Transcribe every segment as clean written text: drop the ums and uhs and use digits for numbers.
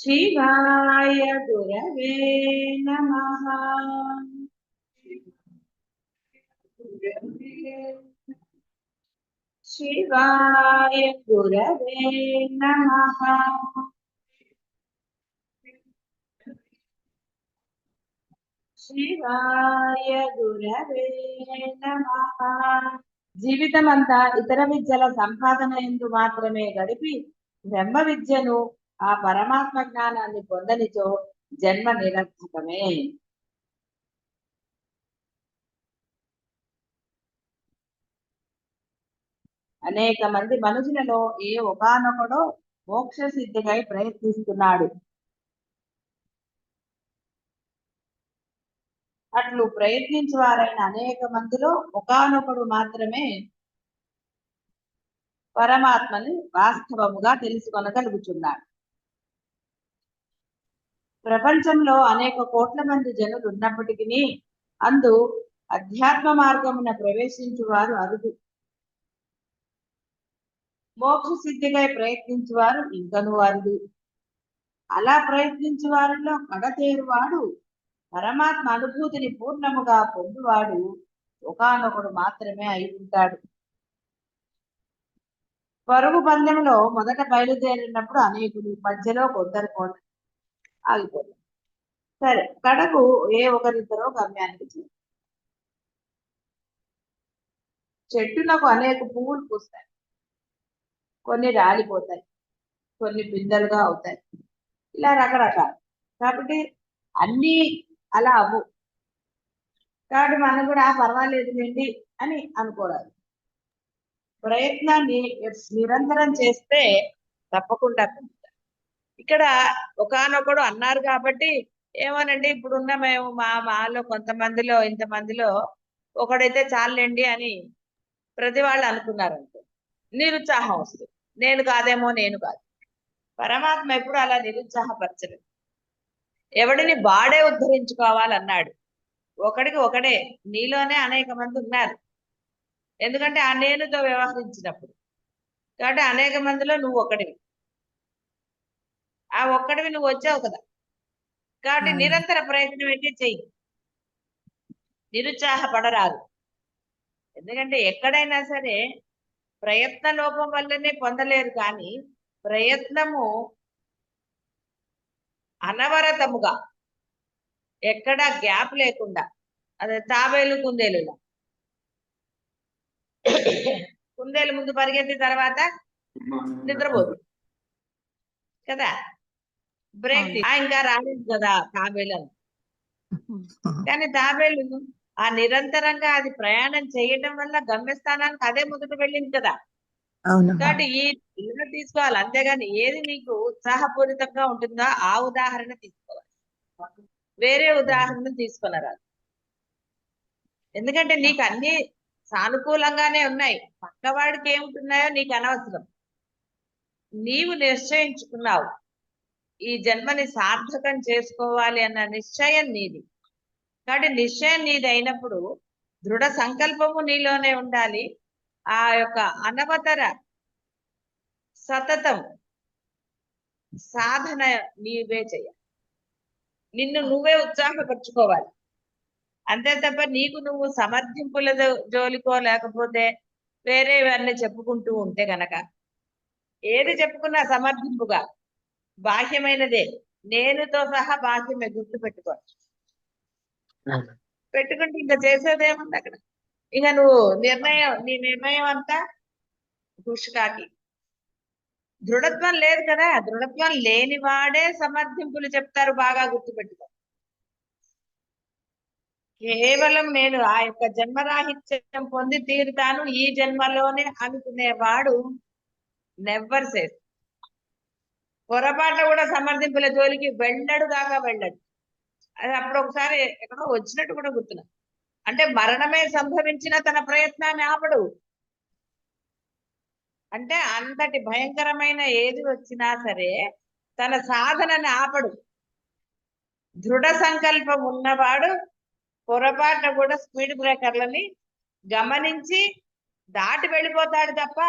శివాయ గురవే నమః. శివాయ గురవే నమః. శివాయ గురవే నమః. జీవితమంతా ఇతర విద్యల సంపాదన ఎందు మాత్రమే గడిపి బ్రహ్మ విద్యను, ఆ పరమాత్మ జ్ఞానాన్ని పొందనిచో జన్మ నిరర్థకమే. అనేక మంది మనుషులలో ఏ ఒకానొకడో మోక్ష సిద్ధికై ప్రయత్నిస్తున్నాడు. అట్లు ప్రయత్నించేవారైన అనేక మందిలో ఒకానొకడు మాత్రమే పరమాత్మని వాస్తవముగా తెలుసుకొనగలుగుతున్నాడు. ప్రపంచంలో అనేక కోట్ల మంది జనులు ఉన్నప్పటికీ అందు అధ్యాత్మ మార్గమున ప్రవేశించువారు అరుదు. మోక్ష సిద్ధికై ప్రయత్నించువారు ఇంకను అరుదు. అలా ప్రయత్నించు వారిలో కడతేరువాడు, పరమాత్మ అనుభూతిని పూర్ణముగా పొందువాడు ఒకానొకడు మాత్రమే అయి ఉంటాడు. పరుగు పందెంలో మొదట బయలుదేరినప్పుడు అనేకులు, మధ్యలో కొందరు ఆగిపోతారు. సరే, కడకు ఏ ఒకరిద్దరో గమ్యానికి చేరు. చెట్టునకు అనేక పువ్వులు పూస్తాయి, కొన్ని రాలిపోతాయి, కొన్ని పిందెలుగా అవుతాయి, ఇలా రకరకాలు. కాబట్టి అన్నీ అలా అవ్వు. కాబట్టి మనం కూడా పర్వాలేదులేండి అని అనుకోరాదు. ప్రయత్నాన్ని నిరంతరం చేస్తే తప్పకుండా. ఇక్కడ ఒకానొకడు అన్నారు కాబట్టి ఏమోనండి, ఇప్పుడున్న మేము మాలో కొంతమందిలో ఇంతమందిలో ఒకడైతే చాలండి అని ప్రతి వాళ్ళు అనుకున్నారంటే నిరుత్సాహం వస్తుంది. నేను కాదేమో, నేను కాదు. పరమాత్మ ఎప్పుడు అలా నిరుత్సాహపరచలేదు. ఎవడిని వాడే ఉద్ధరించుకోవాలన్నాడు. ఒకడికి ఒకడే, నీలోనే అనేక మంది ఉన్నారు. ఎందుకంటే ఆ నేనుతో వ్యవహరించినప్పుడు. కాబట్టి అనేక మందిలో నువ్వు ఒకడివి. ఆ ఒక్కడివి నువ్వు వచ్చావు కదా. కాబట్టి నిరంతర ప్రయత్నం అయితే చెయ్యి, నిరుత్సాహపడరాదు. ఎందుకంటే ఎక్కడైనా సరే ప్రయత్న లోపం వల్లనే పొందలేరు, కానీ ప్రయత్నము అనవరతముగా ఎక్కడా గ్యాప్ లేకుండా, అదే తాబేలు కుందేలులా. కుందేలు ముందు పరిగెత్తిన తర్వాత నిద్రపోతుంది కదా, బ్రేక్ ఇంకా రాలేదు కదా తాబేలు అని. కానీ తాబేలు ఆ నిరంతరంగా అది ప్రయాణం చేయటం వల్ల గమ్యస్థానానికి అదే మొదట వెళ్ళింది కదా. కాబట్టి ఈ ఇలా తీసుకోవాలి, అంతేగాని ఏది నీకు ఉత్సాహపూరితంగా ఉంటుందో ఆ ఉదాహరణ తీసుకోవాలి, వేరే ఉదాహరణ తీసుకొనరాదు. ఎందుకంటే నీకు అన్ని సానుకూలంగానే ఉన్నాయి, పక్కవాడికి ఏముంటున్నాయో నీకు అనవసరం. నీవు నిశ్చయించుకున్నావు ఈ జన్మని సార్థకం చేసుకోవాలి అన్న నిశ్చయం నీది. కాబట్టి నిశ్చయం నీది అయినప్పుడు దృఢ సంకల్పము నీలోనే ఉండాలి. ఆ యొక్క అనవతర సతతం సాధన నీవే చేయాలి, నిన్ను నువ్వే ఉత్సాహపరుచుకోవాలి. అంతే తప్ప నీకు నువ్వు సమర్థింపుల జోలికో లేకపోతే వేరేవన్నీ చెప్పుకుంటూ ఉంటే గనక, ఏది చెప్పుకున్నా సమర్థింపుగా బాహ్యమైనదే, నేనుతో సహా బాహ్యమే, గుర్తు పెట్టుకోవచ్చు. పెట్టుకుంటే ఇంకా చేసేదేముంది అక్కడ. ఇక నువ్వు నీ నిర్ణయం అంతా పుష్కాకి. దృఢత్వం లేదు కదా. దృఢత్వం లేని వాడే సమర్థింపులు చెప్తారు, బాగా గుర్తుపెట్టుకో. కేవలం నేను ఆ యొక్క జన్మరాహిత్యం పొంది తీరుతాను ఈ జన్మలోనే అనుకునేవాడు నెవర్ సేస్. పొరపాటు కూడా సమర్థింపుల జోలికి వెళ్ళడు దాకా వెళ్ళడు. అది అప్పుడు ఒకసారి ఎక్కడో వచ్చినట్టు కూడా గుర్తున్నా. అంటే మరణమే సంభవించిన తన ప్రయత్నాన్ని ఆపడు. అంటే అంతటి భయంకరమైన ఏది వచ్చినా సరే తన సాధనని ఆపడు. దృఢ సంకల్పం ఉన్నవాడు పొరపాటున కూడా స్పీడ్ బ్రేకర్లని గమనించి దాటి వెళ్ళిపోతాడు తప్ప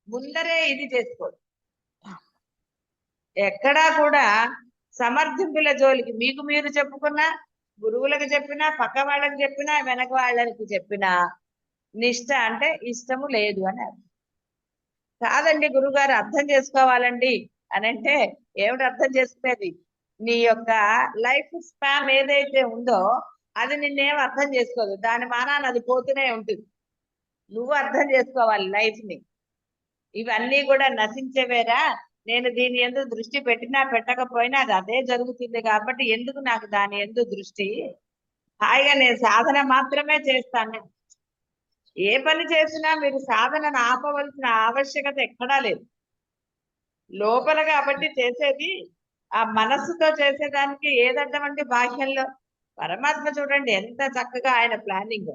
ముందరే ఇది చేసుకోడు. ఎక్కడా కూడా సమర్థింపుల జోలికి మీకు మీరు చెప్పుకున్నా, గురువులకు చెప్పినా, పక్క వాళ్ళకి చెప్పినా, వెనక వాళ్ళకి చెప్పినా నిష్ట అంటే ఇష్టము లేదు అని అర్థం. కాదండి గురుగారు అర్థం చేసుకోవాలండి అని అంటే ఏమిటి అర్థం చేసుకునేది? నీ యొక్క లైఫ్ స్పాన్ ఏదైతే ఉందో అది నిన్నేం అర్థం చేసుకోదు, దాని మానాన్ని అది పోతూనే ఉంటుంది. నువ్వు అర్థం చేసుకోవాలి లైఫ్ ని. ఇవన్నీ కూడా నశించేవేరా, నేను దీని ఎందు దృష్టి పెట్టినా పెట్టకపోయినా అది అదే జరుగుతుంది కాబట్టి ఎందుకు నాకు దాని ఎందు దృష్టి, హాయిగా నేను సాధన మాత్రమే చేస్తాను. ఏ పని చేసినా మీరు సాధనను ఆపవలసిన ఆవశ్యకత ఎక్కడా లేదు. లోపల కాబట్టి చేసేది, ఆ మనస్సుతో చేసేదానికి ఏదడ్డమంటే బాహ్యంలో. పరమాత్మ చూడండి ఎంత చక్కగా ఆయన ప్లానింగ్.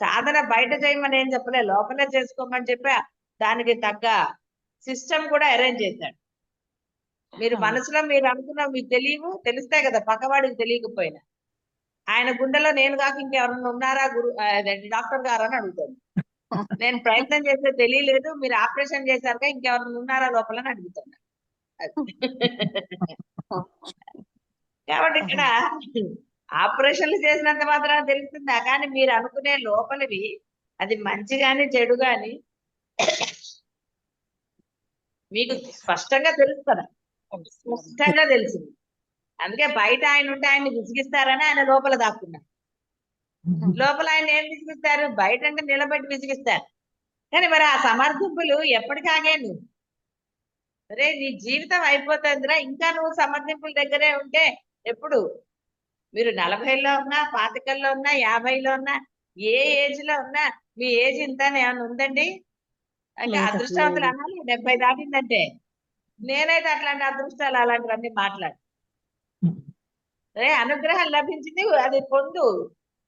సాధన బయట చేయమని ఏం చెప్పలే, లోపలే చేసుకోమని చెప్పా. దానికి తగ్గ సిస్టమ్ కూడా అరేంజ్ చేశాడు. మీరు మనసులో మీరు అనుకున్న మీకు తెలిస్తే కదా పక్కవాడికి తెలియకపోయినా. ఆయన గుండెలో నేను కాక ఇంకెవరన్నా ఉన్నారా డాక్టర్ గారు అని అడుగుతాను. నేను ప్రయత్నం చేస్తే తెలియలేదు, మీరు ఆపరేషన్ చేశారుగా ఇంకెవరన్నా ఉన్నారా లోపల అని అడుగుతున్నా. కాబట్టి ఇక్కడ ఆపరేషన్లు చేసినంత మాత్రాన తెలుస్తుందా? కానీ మీరు అనుకునే లోపలివి అది మంచి గాని చెడు గాని మీకు స్పష్టంగా తెలుస్తుందా? స్పష్టంగా తెలిసింది. అందుకే బయట ఆయన ఉంటే ఆయన్ని విసిగిస్తారని ఆయన లోపల దాక్కున్నారు. లోపల ఆయన ఏం విసిగిస్తారు? బయట అంటే నిలబెట్టి విసిగిస్తారు. కానీ మరి ఆ సమర్థింపులు ఎప్పటికాగే నువ్వు అరే నీ జీవితం అయిపోతుందిరా, ఇంకా నువ్వు సమర్థింపుల దగ్గరే ఉంటే ఎప్పుడు? మీరు 40లో ఉన్నా, 25లో ఉన్నా, 50లో ఉన్నా, ఏ ఏజ్ లో ఉన్నా మీ ఏజ్ ఇంత ఏమైనా ఉందండి? అంటే అదృష్టవంతులు అనాలి 70 దాటిందంటే. నేనైతే అట్లాంటి అదృష్టాలు అలాంటివన్నీ మాట్లాడు. అరే అనుగ్రహం లభించింది, అది పొందు.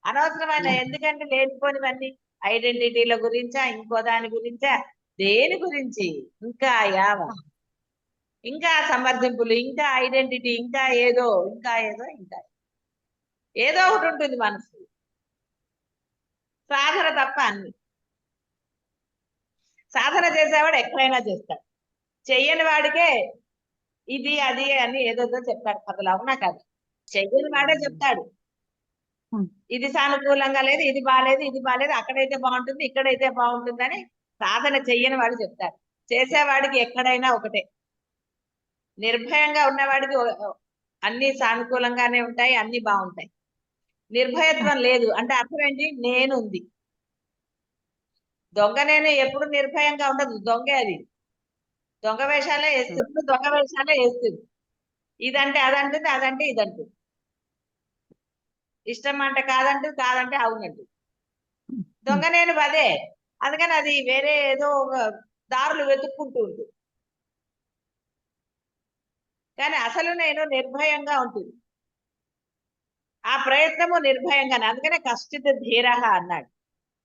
అనవసరమైన ఎందుకంటే లేనిపోనివన్నీ ఐడెంటిటీల గురించా, ఇంకో దాని గురించా, దేని గురించి? ఇంకా ఇంకా సమర్థింపులు, ఇంకా ఐడెంటిటీ, ఇంకా ఏదో ఏదో ఒకటి ఉంటుంది మనసు. సాధన తప్ప అన్ని. సాధన చేసేవాడు ఎక్కడైనా చేస్తాడు, చెయ్యని వాడికే ఇది అది అని ఏదోదో చెప్తాడు కథలు. అవునా కాదు? చెయ్యని వాడే చెప్తాడు ఇది సానుకూలంగా లేదు, ఇది బాగాలేదు, ఇది బాగాలేదు, అక్కడైతే బాగుంటుంది, ఇక్కడైతే బాగుంటుందని. సాధన చెయ్యని వాడు చెప్తాడు, చేసేవాడికి ఎక్కడైనా ఒకటే. నిర్భయంగా ఉన్నవాడికి అన్ని సానుకూలంగానే ఉంటాయి, అన్ని బాగుంటాయి. నిర్భయత్వం లేదు అంటే అర్థం ఏంటి? నేనుంది. దొంగ నేను ఎప్పుడు నిర్భయంగా ఉండదు, దొంగే అది. దొంగ వేషాలే వేస్తుంది, దొంగ వేషాలే వేస్తుంది. ఇదంటే అదంటుంది, అదంటే ఇదంటుంది. ఇష్టం అంటే కాదంటుంది, కాదంటే అవునంటుంది. దొంగ నేను అదే. అందుకని అది వేరే ఏదో దారులు వెతుక్కుంటూ ఉంటుంది. కానీ అసలు నేను నిర్భయంగా ఉంటుంది. ఆ ప్రయత్నము నిర్భయంగానే. అందుకనే కష్టిత ధీరహ అన్నాడు.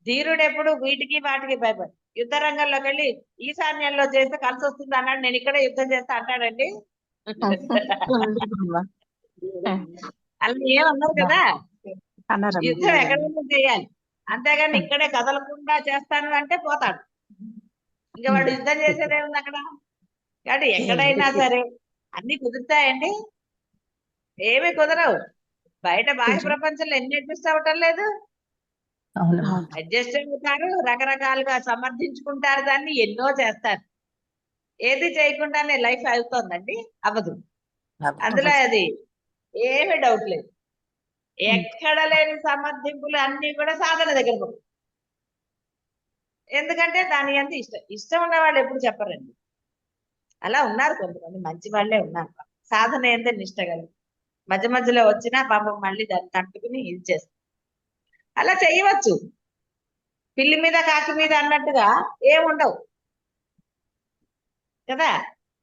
ధీరుడు ఎప్పుడు వీటికి వాటికి భయపడి యుద్ధ రంగంలోకి వెళ్ళి ఈశాన్యంలో చేస్తే కలిసి వస్తుంది అన్నాడు. నేను ఇక్కడే యుద్ధం చేస్తా అంటాడండి? అలా ఏమన్నారు కదా, యుద్ధం ఎక్కడైనా చేయాలి, అంతేగాని ఇక్కడే కదలకుండా చేస్తాను అంటే పోతాడు. ఇంకా వాడు యుద్ధం చేసేదే ఉంది అక్కడ. కాబట్టి ఎక్కడైనా సరే అన్ని కుదురుతాయండి? ఏమి కుదరవు. బయట బాహ్య ప్రపంచంలో ఎన్ని అడ్జస్ట్ అవటం లేదు, అడ్జస్ట్ అవుతారు, రకరకాలుగా సమర్థించుకుంటారు, దాన్ని ఎన్నో చేస్తారు. ఏది చేయకుండానే లైఫ్ అవుతుందండి? అవ్వదు. అందులో అది ఏమీ డౌట్ లేదు. ఎక్కడ లేని సమర్థింపులు అన్ని కూడా సాధన దగ్గర పోయి. ఎందుకంటే దాని అంత ఇష్టం ఉన్న వాళ్ళు ఎప్పుడు చెప్పరండి. అలా ఉన్నారు కొంతమంది మంచి వాళ్ళే ఉన్నారు, సాధన ఏందో నిష్ట కలిగి. మధ్య మధ్యలో వచ్చినా పాపం మళ్ళీ దాన్ని తట్టుకుని ఇది చేస్తారు. అలా చేయవచ్చు. పిల్లి మీద కాకి మీద అన్నట్టుగా ఏముండవు కదా,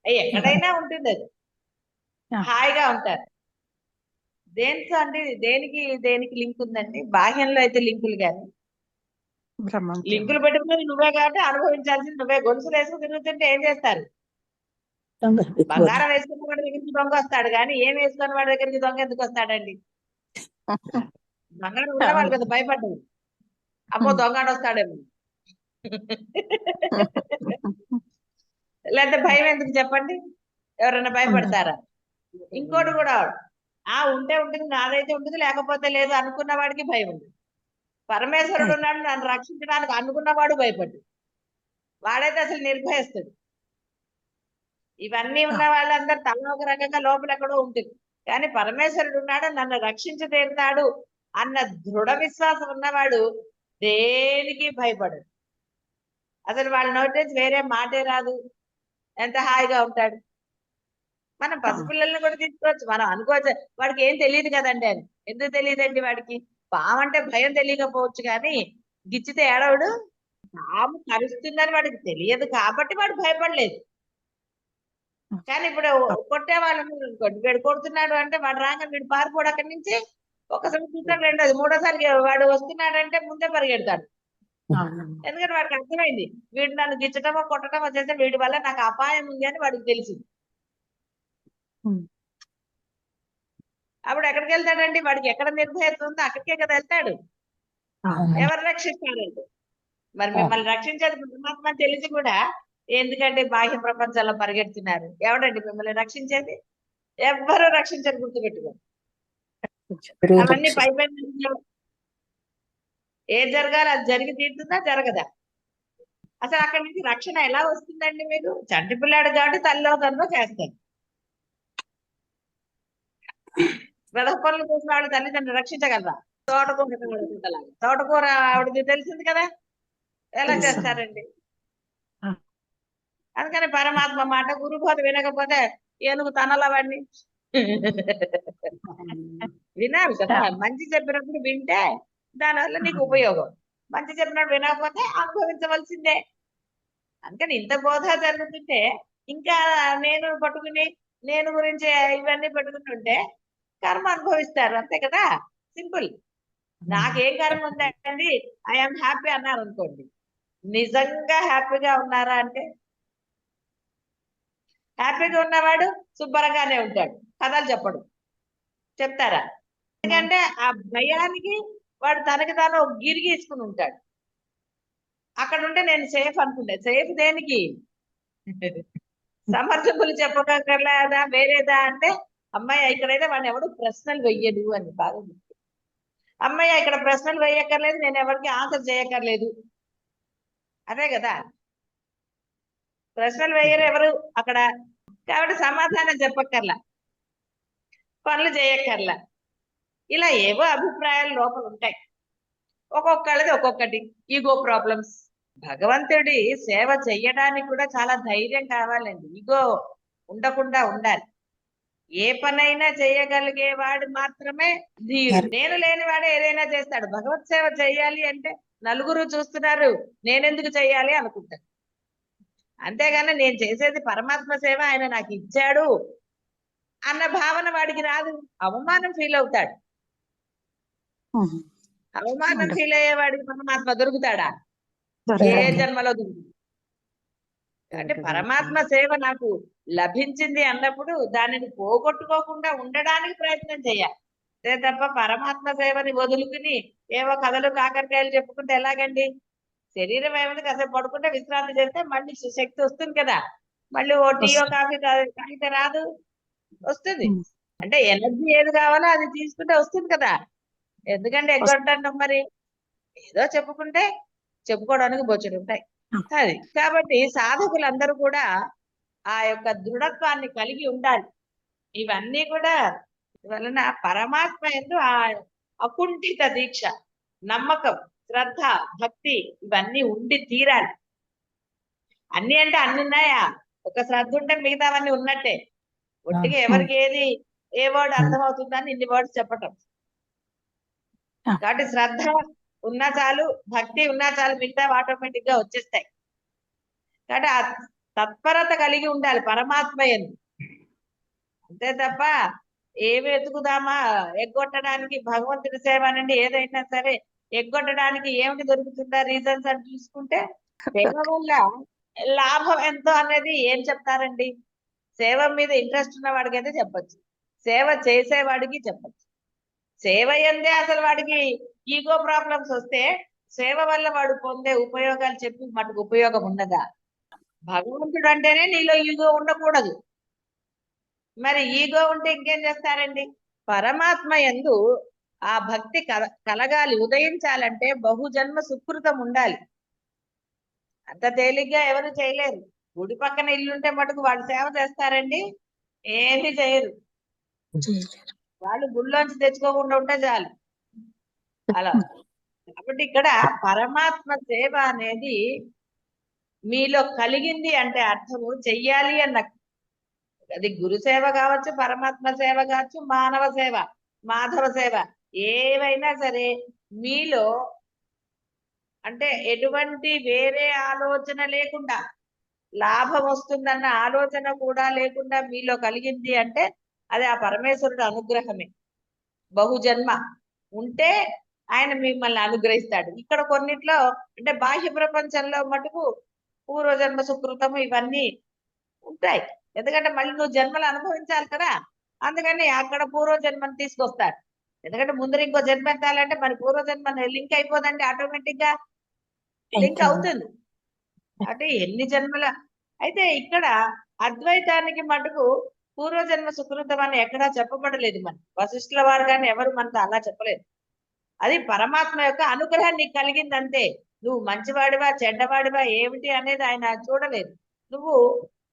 ఎక్కడైనా ఉంటుంది, అది హాయిగా ఉంటారు. దేనితో అంటే దేనికి లింక్ ఉందండి? బాహ్యంలో అయితే లింకులు, కానీ లింకులు పెట్టుకున్నది నువ్వే కాబట్టి అనుభవించాల్సింది నువ్వే. గొలుసులు వేసుకుని తిరుగుతుంటే ఏం చేస్తారు? బంగారం వేసుకున్న వాడి దగ్గరికి దొంగ వస్తాడు, కానీ ఏం వేసుకున్న వాడి దగ్గరికి దొంగ ఎందుకు వస్తాడండి? బంగారం ఉన్నవాళ్ళు కదా భయపడ్డాడు, అమ్మో దొంగడు వస్తాడేమో. లేకపోతే భయం ఎందుకు చెప్పండి? ఎవరైనా భయపడతారా? ఇంకోటి కూడా ఉంటే ఉంటుంది, నాదైతే ఉంటుంది, లేకపోతే లేదు అనుకున్న వాడికి భయం ఉంది. పరమేశ్వరుడు ఉన్నాడు నన్ను రక్షించడానికి అనుకున్నవాడు భయపడ్డు, వాడైతే అసలు నిర్భయస్తుడు. ఇవన్నీ ఉన్న వాళ్ళందరూ తల ఒక రకంగా లోపల ఎక్కడో ఉంటుంది, కానీ పరమేశ్వరుడు ఉన్నాడు నన్ను రక్షించి తీరుతాడు అన్న దృఢ విశ్వాసం ఉన్నవాడు దేనికి భయపడడు. అసలు వాళ్ళ నోటి నుంచి వేరే మాటే రాదు, ఎంత హాయిగా ఉంటాడు. మనం పసిపిల్లల్ని కూడా తీసుకోవచ్చు, మనం అనుకోవచ్చు వాడికి ఏం తెలియదు కదండి అని. ఎందుకు తెలియదండి వాడికి? పాము అంటే భయం తెలియకపోవచ్చు, కానీ గిచ్చితే ఏడవడు. పాము కరుస్తుందని వాడికి తెలియదు కాబట్టి వాడు భయపడలేదు. కానీ ఇప్పుడు కొట్టే వాళ్ళని అనుకోండి, వీడు కొడుతున్నాడు అంటే వాడు రాగా వీడు పారిపోడు అక్కడి నుంచి. ఒకసారి చూస్తాడు, రెండోది మూడోసారి వాడు వస్తున్నాడంటే ముందే పరిగెడతాడు. ఎందుకంటే వాడికి అర్థమైంది వీడు నన్ను గిచ్చటమో కొట్టడమో చేస్తే వీడి వల్ల నాకు అపాయం ఉంది అని వాడికి తెలిసింది. అప్పుడు ఎక్కడికి వెళ్తాడండి? వాడికి ఎక్కడ నిర్భయత ఉందో అక్కడికే కదా వెళ్తాడు. ఎవరు రక్షిస్తారండి? మరి మిమ్మల్ని రక్షించేది పరమాత్మ తెలిసి కూడా ఎందుకంటే బాహ్య ప్రపంచంలో పరిగెడుతున్నారు. ఎవడండి మిమ్మల్ని రక్షించేది? ఎవ్వరూ రక్షించరు, గుర్తుపెట్టుకో. అవన్నీ పై ఏం జరగాలి అది జరిగి తీరుతుందా, జరగదా? అసలు అక్కడి నుంచి రక్షణ ఎలా వస్తుందండి? మీకు చంటి పిల్లాడు కాబట్టి తల్లిలో తనలో చేస్తాడు. వెదక పనులు చేసిన వాడు తల్లిదండ్రులు రక్షించగలరా? తోటకూర ఆవిడది తెలిసింది కదా, ఎలా చేస్తారండి? అందుకని పరమాత్మ మాట గురుబోధ వినకపోతే ఏనుగు తనల వాడిని వినాలి కదా. మంచి చెప్పినప్పుడు వింటే దానివల్ల నీకు ఉపయోగం, మంచి చెప్పినప్పుడు వినకపోతే అనుభవించవలసిందే. అందుకని ఇంత బోధ జరుగుతుంటే ఇంకా నేను పట్టుకుని నేను గురించి ఇవన్నీ పెట్టుకుని ఉంటే కర్మ అనుభవిస్తారు, అంతే కదా, సింపుల్. నాకేం కర్మ ఉందండి, ఐఎమ్ హ్యాపీ అన్నారు అనుకోండి, నిజంగా హ్యాపీగా ఉన్నారా అంటే? హ్యాపీగా ఉన్నవాడు శుభ్రంగానే ఉంటాడు, కథలు చెప్పడు. చెప్తారా? ఎందుకంటే ఆ భయానికి వాడు తనకి తాను గిరి గీసుకుని ఉంటాడు. అక్కడ ఉంటే నేను సేఫ్ అనుకుంటే, సేఫ్ దేనికి? సమర్థకులు చెప్పకర్లేదా వేరేదా అంటే, అమ్మాయి ఇక్కడైతే వాడిని ఎవడు ప్రశ్నలు వెయ్యడు అని బాగా గుర్తు. అమ్మాయి ఇక్కడ ప్రశ్నలు వేయక్కర్లేదు, నేను ఎవరికి ఆన్సర్ చేయక్కర్లేదు, అదే కదా. ప్రశ్నలు వేయరు ఎవరు అక్కడ, కాబట్టి సమాధానం చెప్పక్కర్లా, పనులు చేయక్కర్లా. ఇలా ఏవో అభిప్రాయాలు లోపల ఉంటాయి, ఒక్కొక్కళ్ళది ఒక్కొక్కటి, ఈగో ప్రాబ్లమ్స్. భగవంతుడి సేవ చెయ్యడానికి కూడా చాలా ధైర్యం కావాలండి, ఈగో ఉండకుండా ఉండాలి. ఏ పనైనా చేయగలిగేవాడు మాత్రమే ధీరుడు. నేను లేనివాడే ఏదైనా చేస్తాడు. భగవత్ సేవ చెయ్యాలి అంటే నలుగురు చూస్తున్నారు, నేనెందుకు చెయ్యాలి అనుకుంటాను. అంతేగాని నేను చేసేది పరమాత్మ సేవ, ఆయన నాకు ఇచ్చాడు అన్న భావన వాడికి రాదు. అవమానం ఫీల్ అవుతాడు. అవమానం ఫీల్ అయ్యేవాడికి పరమాత్మ దొరుకుతాడా? ఏ జన్మలో దొరుకుతుంది. అంటే పరమాత్మ సేవ నాకు లభించింది అన్నప్పుడు దానిని పోగొట్టుకోకుండా ఉండడానికి ప్రయత్నం చేయాలి, అదే తప్ప పరమాత్మ సేవని వదులుకుని ఏవో కథలు కాకరకాయలు చెప్పుకుంటే ఎలాగండి? శరీరం ఏమైనా కాసేపు పడుకుంటే విశ్రాంతి చేస్తే మళ్ళీ శక్తి వస్తుంది కదా, మళ్ళీ ఓ టీయో కాఫీ తాగితే రాదు, వస్తుంది. అంటే ఎనర్జీ ఏది కావాలో అది తీసుకుంటే వస్తుంది కదా. ఎందుకంటే ఎగ్గొట్టడం మరి ఏదో చెప్పుకుంటే చెప్పుకోవడానికి బొచ్చుడు ఉంటాయి. అది కాబట్టి సాధకులందరూ కూడా ఆ యొక్క దృఢత్వాన్ని కలిగి ఉండాలి. ఇవన్నీ కూడా వలన పరమాత్మ యందు ఆ అకుంఠిత దీక్ష, నమ్మకం, శ్రద్ధ, భక్తి ఇవన్నీ ఉండి తీరాలి. అన్ని అంటే అన్ని ఉన్నాయా? ఒక శ్రద్ధ ఉంటే మిగతావన్నీ ఉన్నట్టే. ఒట్టిగా ఎవరికి ఏది ఏ వర్డ్ అర్థమవుతుందని ఇన్ని వర్డ్స్ చెప్పటం. కాబట్టి శ్రద్ధ ఉన్నా చాలు, భక్తి ఉన్నా చాలు, మిగతా ఆటోమేటిక్ గా వచ్చేస్తాయి. కాబట్టి ఆ తత్పరత కలిగి ఉండాలి పరమాత్మ యందు, అంతే తప్ప ఏమి ఎత్తుకుదామా ఎగ్గొట్టడానికి. భగవంతుడి సేవ అనండి ఏదైనా సరే ఎగ్గొట్టడానికి ఏమిటి దొరుకుతుందా రీజన్స్ అని చూసుకుంటే సేవ వల్ల లాభం ఎంతో అనేది ఏం చెప్తారండి? సేవ మీద ఇంట్రెస్ట్ ఉన్న వాడికి అయితే చెప్పచ్చు, సేవ చేసేవాడికి చెప్పచ్చు. సేవ ఎందే అసలు వాడికి ఈగో ప్రాబ్లమ్స్ వస్తే సేవ వల్ల వాడు పొందే ఉపయోగాలు చెప్పి మటుకు ఉపయోగం ఉండదా? భగవంతుడు అంటేనే నీలో ఈగో ఉండకూడదు. మరి ఈగో ఉంటే ఇంకేం చేస్తారండి? పరమాత్మ యందు ఆ భక్తి కలగాలి, ఉదయించాలంటే బహుజన్మ సుకృతం ఉండాలి. అంత తేలిగ్గా ఎవరు చేయలేరు. గుడి పక్కన ఇల్లుంటే మటుకు వాళ్ళు సేవ చేస్తారండి? ఏమీ చేయరు. వాళ్ళు గుళ్ళోంచి తెచ్చుకోకుండా ఉంటే చాలు. అలా కాబట్టి ఇక్కడ పరమాత్మ సేవ అనేది మీలో కలిగింది అంటే అర్థము చెయ్యాలి అన్న, అది గురు సేవ కావచ్చు, పరమాత్మ సేవ కావచ్చు, మానవ సేవ, మాధవ సేవ, ఏవైనా సరే మీలో అంటే ఎటువంటి వేరే ఆలోచన లేకుండా, లాభం వస్తుందన్న ఆలోచన కూడా లేకుండా మీలో కలిగింది అంటే అది ఆ పరమేశ్వరుడు అనుగ్రహమే. బహుజన్మ ఉంటే ఆయన మిమ్మల్ని అనుగ్రహిస్తాడు. ఇక్కడ కొన్నిట్లో అంటే బాహ్య ప్రపంచంలో మటుకు పూర్వజన్మ సుకృతము ఇవన్నీ ఉంటాయి. ఎందుకంటే మళ్ళీ నువ్వు జన్మలు అనుభవించాలి కదా, అందుకని అక్కడ పూర్వజన్మను తీసుకొస్తారు. ఎందుకంటే ముందర ఇంకో జన్మ ఎత్తాలంటే మరి పూర్వజన్మ లింక్ అయిపోదండి, ఆటోమేటిక్ గా లింక్ అవుతుంది. అంటే ఎన్ని జన్మల అయితే ఇక్కడ అద్వైతానికి మటుకు పూర్వజన్మ సుకృతం అని ఎక్కడా చెప్పబడలేదు. మన వశిష్ఠుల వారు కానీ ఎవరు మనతో అలా చెప్పలేదు. అది పరమాత్మ యొక్క అనుగ్రహం నీకు కలిగిందంతే. నువ్వు మంచివాడివా చెడ్డవాడివా ఏమిటి అనేది ఆయన చూడలేదు. నువ్వు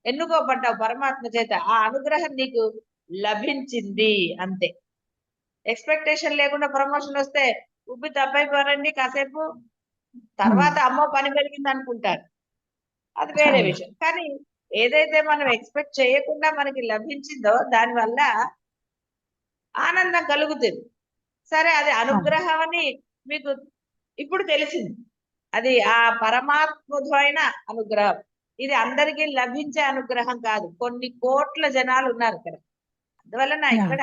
ఎన్నుకోబడ్డావు పరమాత్మ చేత, ఆ అనుగ్రహం నీకు లభించింది అంతే. ఎక్స్పెక్టేషన్ లేకుండా ప్రమోషన్ వస్తే ఉబ్బి తప్పైపోరండి కాసేపు, తర్వాత అమ్మో పని పెరిగింది అనుకుంటారు, అది వేరే విషయం. కానీ ఏదైతే మనం ఎక్స్పెక్ట్ చేయకుండా మనకి లభించిందో దానివల్ల ఆనందం కలుగుతుంది. సరే, అది అనుగ్రహం అని మీకు ఇప్పుడు తెలిసింది. అది ఆ పరమాత్ముడైన అనుగ్రహం. ఇది అందరికీ లభించే అనుగ్రహం కాదు, కొన్ని కోట్ల జనాలు ఉన్నారు ఇక్కడ. అందువలన ఇక్కడ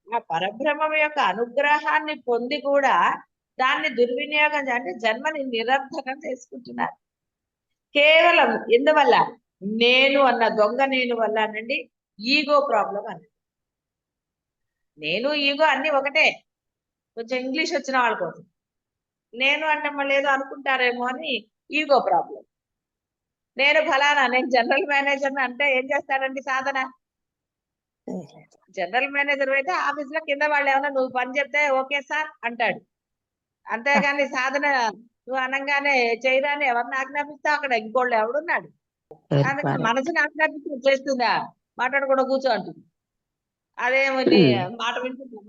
ఆ పరబ్రహ్మం యొక్క అనుగ్రహాన్ని పొంది కూడా దాన్ని దుర్వినియోగం అంటే జన్మని నిరర్థకం చేసుకుంటున్నారు. కేవలం ఎందువల్ల? నేను అన్న దొంగ నేను వల్ల అనండి, ఈగో ప్రాబ్లం అని. నేను ఈగో అన్ని ఒకటే, కొంచెం ఇంగ్లీష్ వచ్చిన వాళ్ళ కోసం. నేను అంటే మళ్ళీ ఏదో అనుకుంటారేమో అని ఈగో ప్రాబ్లం. నేను ఫలానా, నేను జనరల్ మేనేజర్ అంటే ఏం చేస్తాడండి సాధన? జనరల్ మేనేజర్ అయితే ఆఫీస్ లో కింద వాళ్ళు ఏమన్నా నువ్వు పని చెప్తే ఓకే సార్ అంటాడు, అంతేగాని సాధన నువ్వు అనగానే చేయరాని ఎవరిని ఆజ్ఞాపిస్తావు? అక్కడ ఇంకోళ్ళు ఎవడున్నాడు? అందుకని మనసుని ఆజ్ఞాపించి చేస్తుందా, మాట్లాడకుండా కూర్చో అంటుంది. అదేమో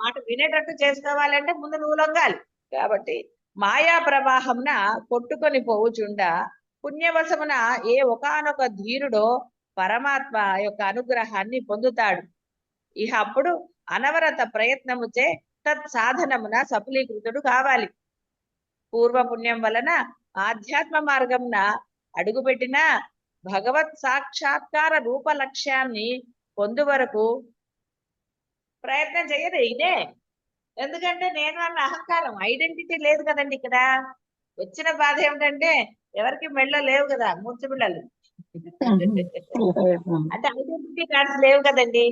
మాట వినేటట్టు చేసుకోవాలంటే ముందు నువ్వు లొంగాలి. కాబట్టి మాయా ప్రవాహంన కొట్టుకొని పోవుచుండా పుణ్యవశమున ఏ ఒకానొక ధీరుడో పరమాత్మ యొక్క అనుగ్రహాన్ని పొందుతాడు. ఇహ అప్పుడు అనవరత ప్రయత్నముచే తత్ సాధనమున సఫలీకృతుడు కావాలి. పూర్వపుణ్యం వలన ఆధ్యాత్మ మార్గంన అడుగుపెట్టిన భగవత్ సాక్షాత్కార రూప లక్ష్యాన్ని పొందు వరకు ప్రయత్నం చేయదు. ఇదే ఎందుకంటే నేను అన్న అహంకారం, ఐడెంటిటీ లేదు కదండి. ఇక్కడ వచ్చిన బాధ ఏమిటంటే ఎవరికి మెళ్ళ లేవు కదా మూర్చబిళ్ళలు. అంటే ఐడెంటిటీ కార్డ్స్ లేవు కదండి.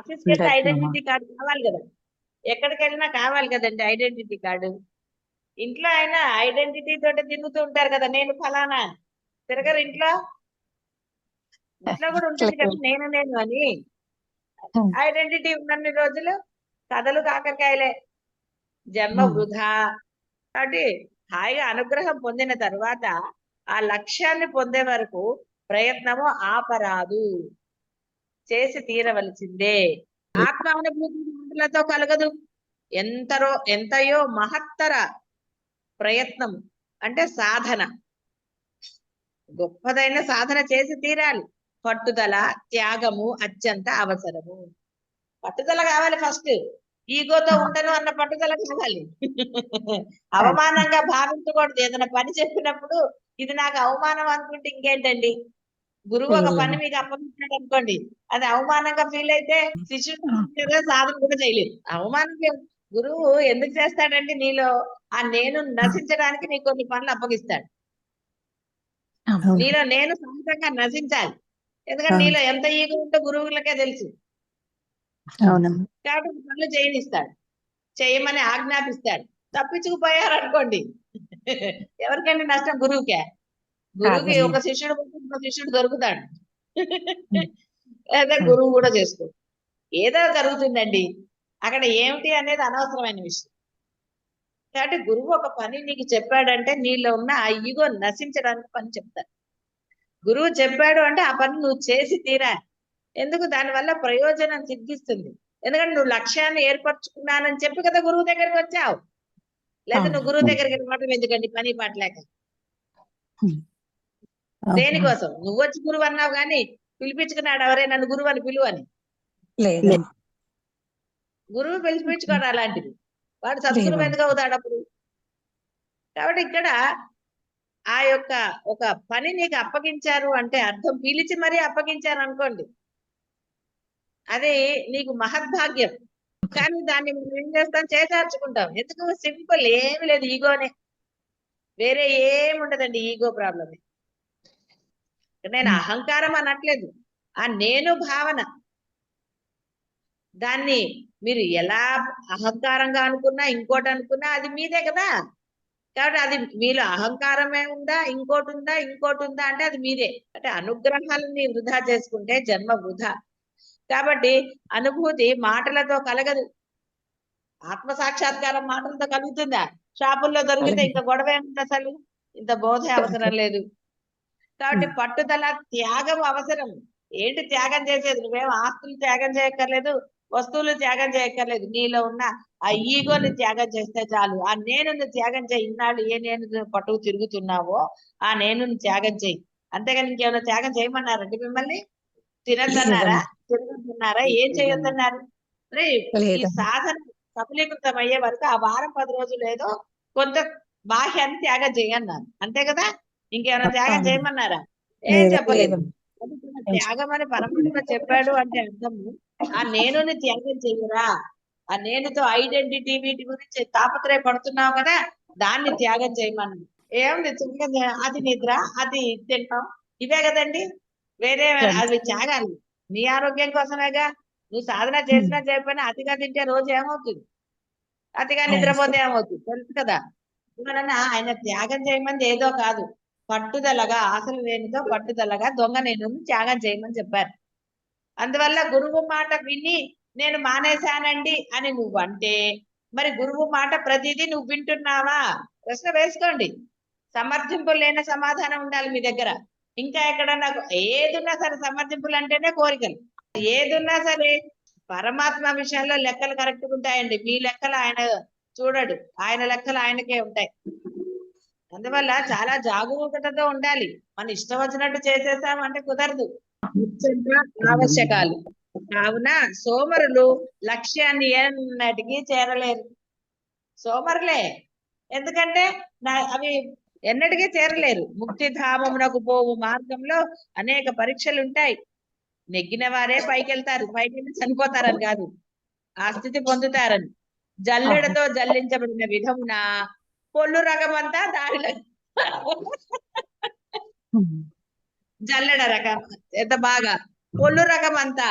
ఆఫీస్కి వెళ్తే ఐడెంటిటీ కార్డు కావాలి కదా, ఎక్కడికి వెళ్ళినా కావాలి కదండి ఐడెంటిటీ కార్డు. ఇంట్లో అయినా ఐడెంటిటీ తోటి తిరుగుతూ ఉంటారు కదా, నేను ఫలానా తిరగరు ఇంట్లో. ఇంట్లో కూడా ఉంటుంది కదా నేను నేను అని. ఐడెంటిటీ ఉన్నన్ని రోజులు కథలు కాకరకాయలే, జన్మ వృధా. కాబట్టి హాయిగా అనుగ్రహం పొందిన తరువాత ఆ లక్ష్యాన్ని పొందే వరకు ప్రయత్నము చేసి తీరవలసిందే. ఆత్మానుభూతితో కలగదు. ఎంతయో మహత్తర ప్రయత్నం అంటే సాధన, గొప్పదైన సాధన చేసి తీరాలి. పట్టుదల త్యాగము అత్యంత అవసరము. పట్టుదల కావాలి ఫస్ట్. ఈగోతో ఉండను అన్న పట్టుదల కావాలి. అవమానంగా భావించకూడదు. ఏదైనా పని చెప్పినప్పుడు ఇది నాకు అవమానం అనుకుంటే ఇంకేంటండి. గురువు ఒక పని మీకు అప్పగించాడు అనుకోండి, అది అవమానంగా ఫీల్ అయితే శిష్యుడు సాధన కూడా చేయలేదు. అవమానంగా గురువు ఎందుకు చేస్తాడండి? నీలో ఆ నేను నశించడానికి నీకు కొన్ని పనులు అప్పగిస్తాడు. నీలో నేను సహజంగా నశించాలి. ఎందుకంటే నీలో ఎంత ఈగో ఉంటే గురువులకే తెలుసు. కాబట్టి పనులు చేయనిస్తాడు, చేయమని ఆజ్ఞాపిస్తాడు. తప్పించుకుపోయారనుకోండి ఎవరికండి నష్టం? గురువుకే. గురువుకి ఒక శిష్యుడు దొరుకుతాడు, లేదా గురువు కూడా చేసుకో. ఏదో జరుగుతుందండి, అక్కడ ఏమిటి అనేది అనవసరమైన విషయం. కాబట్టి గురువు ఒక పని నీకు చెప్పాడంటే నీలో ఉన్న ఆ ఈగో నశించడానికి పని చెప్తాడు. గురువు చెప్పాడు అంటే ఆ పని నువ్వు చేసి తీరా. ఎందుకు? దానివల్ల ప్రయోజనం సిద్ధిస్తుంది. ఎందుకంటే నువ్వు లక్ష్యాన్ని ఏర్పరచుకున్నానని చెప్పి కదా గురువు దగ్గరికి వచ్చావు. లేదా నువ్వు గురువు దగ్గరికి రావడం ఎందుకండి పని పాటలేక? దేనికోసం? నువ్వు వచ్చి గురువు అన్నావు కానీ పిలిపించుకున్నాడు ఎవరే నన్ను గురువు అని పిలువు అని? గురువు పిలిపించుకోడు అలాంటిది. వాడు సద్గురువు ఎందుకు అవుతాడు అప్పుడు? కాబట్టి ఇక్కడ ఆ యొక్క ఒక పని నీకు అప్పగించారు అంటే అర్థం పిలిచి మరీ అప్పగించారు అనుకోండి, అది నీకు మహద్భాగ్యం. కానీ దాన్ని మనం ఏం చేస్తాం? చేజార్చుకుంటాం. ఎందుకు? సింపుల్, ఏమి లేదు, ఈగోనే, వేరే ఏముండదండి. ఈగో ప్రాబ్లమే. నేను అహంకారం అనట్లేదు, ఆ నేను భావన. దాన్ని మీరు ఎలా అహంకారంగా అనుకున్నా ఇంకోటి అనుకున్నా అది మీదే కదా. కాబట్టి అది మీలో అహంకారమే ఉందా, ఇంకోటి ఉందా అంటే అది మీదే. అంటే అనుగ్రహాలని వృధా చేసుకుంటే జన్మ వృధా. కాబట్టి అనుభూతి మాటలతో కలగదు. ఆత్మ సాక్షాత్కారం మాటలతో కలుగుతుందా? షాపుల్లో దొరికితే ఇంకా గొడవ ఏముంది అసలు? ఇంత బోధే అవసరం లేదు. కాబట్టి పట్టుదల, త్యాగం అవసరం. ఏంటి త్యాగం చేసేది? నువ్వేం ఆస్తులు త్యాగం చేయక్కర్లేదు, వస్తువులు త్యాగం చేయక్కర్లేదు. నీలో ఉన్న ఆ ఈగోని త్యాగం చేస్తే చాలు. ఆ నేను త్యాగం చేయి. ఇన్నాళ్ళు ఏ నేను పట్టుకు తిరుగుతున్నావో ఆ నేను త్యాగం చేయి. అంతేగాని ఇంకేమైనా త్యాగం చేయమన్నారండి మిమ్మల్ని? తినద్దన్నారా? తిరగద్దన్నారా? ఏం చేయొద్దన్నారు? మరి ఈ సాధన సఫలీకృతం అయ్యే వరకు ఆ వారం 10 రోజులు ఏదో కొంత బాహ్యాన్ని త్యాగం చేయన్నారు, అంతే కదా. ఇంకేమైనా త్యాగం చేయమన్నారా? ఏం చెప్పలేదు. త్యాగం అని పరమాత్మ చెప్పాడు అంటే అర్థము ఆ నేనుని త్యాగం చెయ్యరా. ఆ నేనుతో ఐడెంటిటీ వీటి గురించి తాపత్రయపడుతున్నావు కదా, దాన్ని త్యాగం చేయమన్నాడు. ఏముంది? అది నిద్ర, అది తింటాం, ఇవే కదండి. వేరే అవి త్యాగాలు నీ ఆరోగ్యం కోసమేగా. నువ్వు సాధన చేసినా చేయకపోయినా అతిగా తింటే రోజు ఏమవుతుంది? అతిగా నిద్రపోతే ఏమవుతుంది? తెలుసు కదా. ఇవలన ఆయన త్యాగం చేయమని ఏదో కాదు, పట్టుదలగా, అసలు నేనుతో పట్టుదలగా దొంగ నేను త్యాగం చేయమని చెప్పారు. అందువల్ల గురువు మాట విని నేను మానేశానండి అని నువ్వు అంటే, మరి గురువు మాట ప్రతిదీ నువ్వు వింటున్నావా? ప్రశ్న వేసుకోండి. సమర్థింపులు లేని సమాధానం ఉండాలి మీ దగ్గర. ఇంకా ఎక్కడన్నా ఏదున్నా సరే సమర్థింపులు అంటేనే కోరికలు. ఏదున్నా సరే పరమాత్మ విషయంలో లెక్కలు కరెక్ట్గా ఉంటాయండి. మీ లెక్కలు ఆయన చూడడు, ఆయన లెక్కలు ఆయనకే ఉంటాయి. అందువల్ల చాలా జాగరూకతతో ఉండాలి. మన ఇష్టం వచ్చినట్టు చేసేసామంటే కుదరదు. ఆవశ్యకాలు కావున సోమరులు లక్ష్యాన్ని ఎన్నటికీ చేరలేరు. సోమరులే. ఎందుకంటే అవి ఎన్నటికీ చేరలేరు. ముక్తిధామమునకు పోవు మార్గంలో అనేక పరీక్షలు ఉంటాయి. నెగ్గిన వారే పైకి వెళ్తారు, పైకి వెళ్ళి చనిపోతారని కాదు, ఆ స్థితి పొందుతారని. జల్లెడతో జల్లించబడిన విధమున పొల్లు రకమంతా దారిలో జల్లెడ రకం ఎంత బాగా పొల్లు రకం అంతా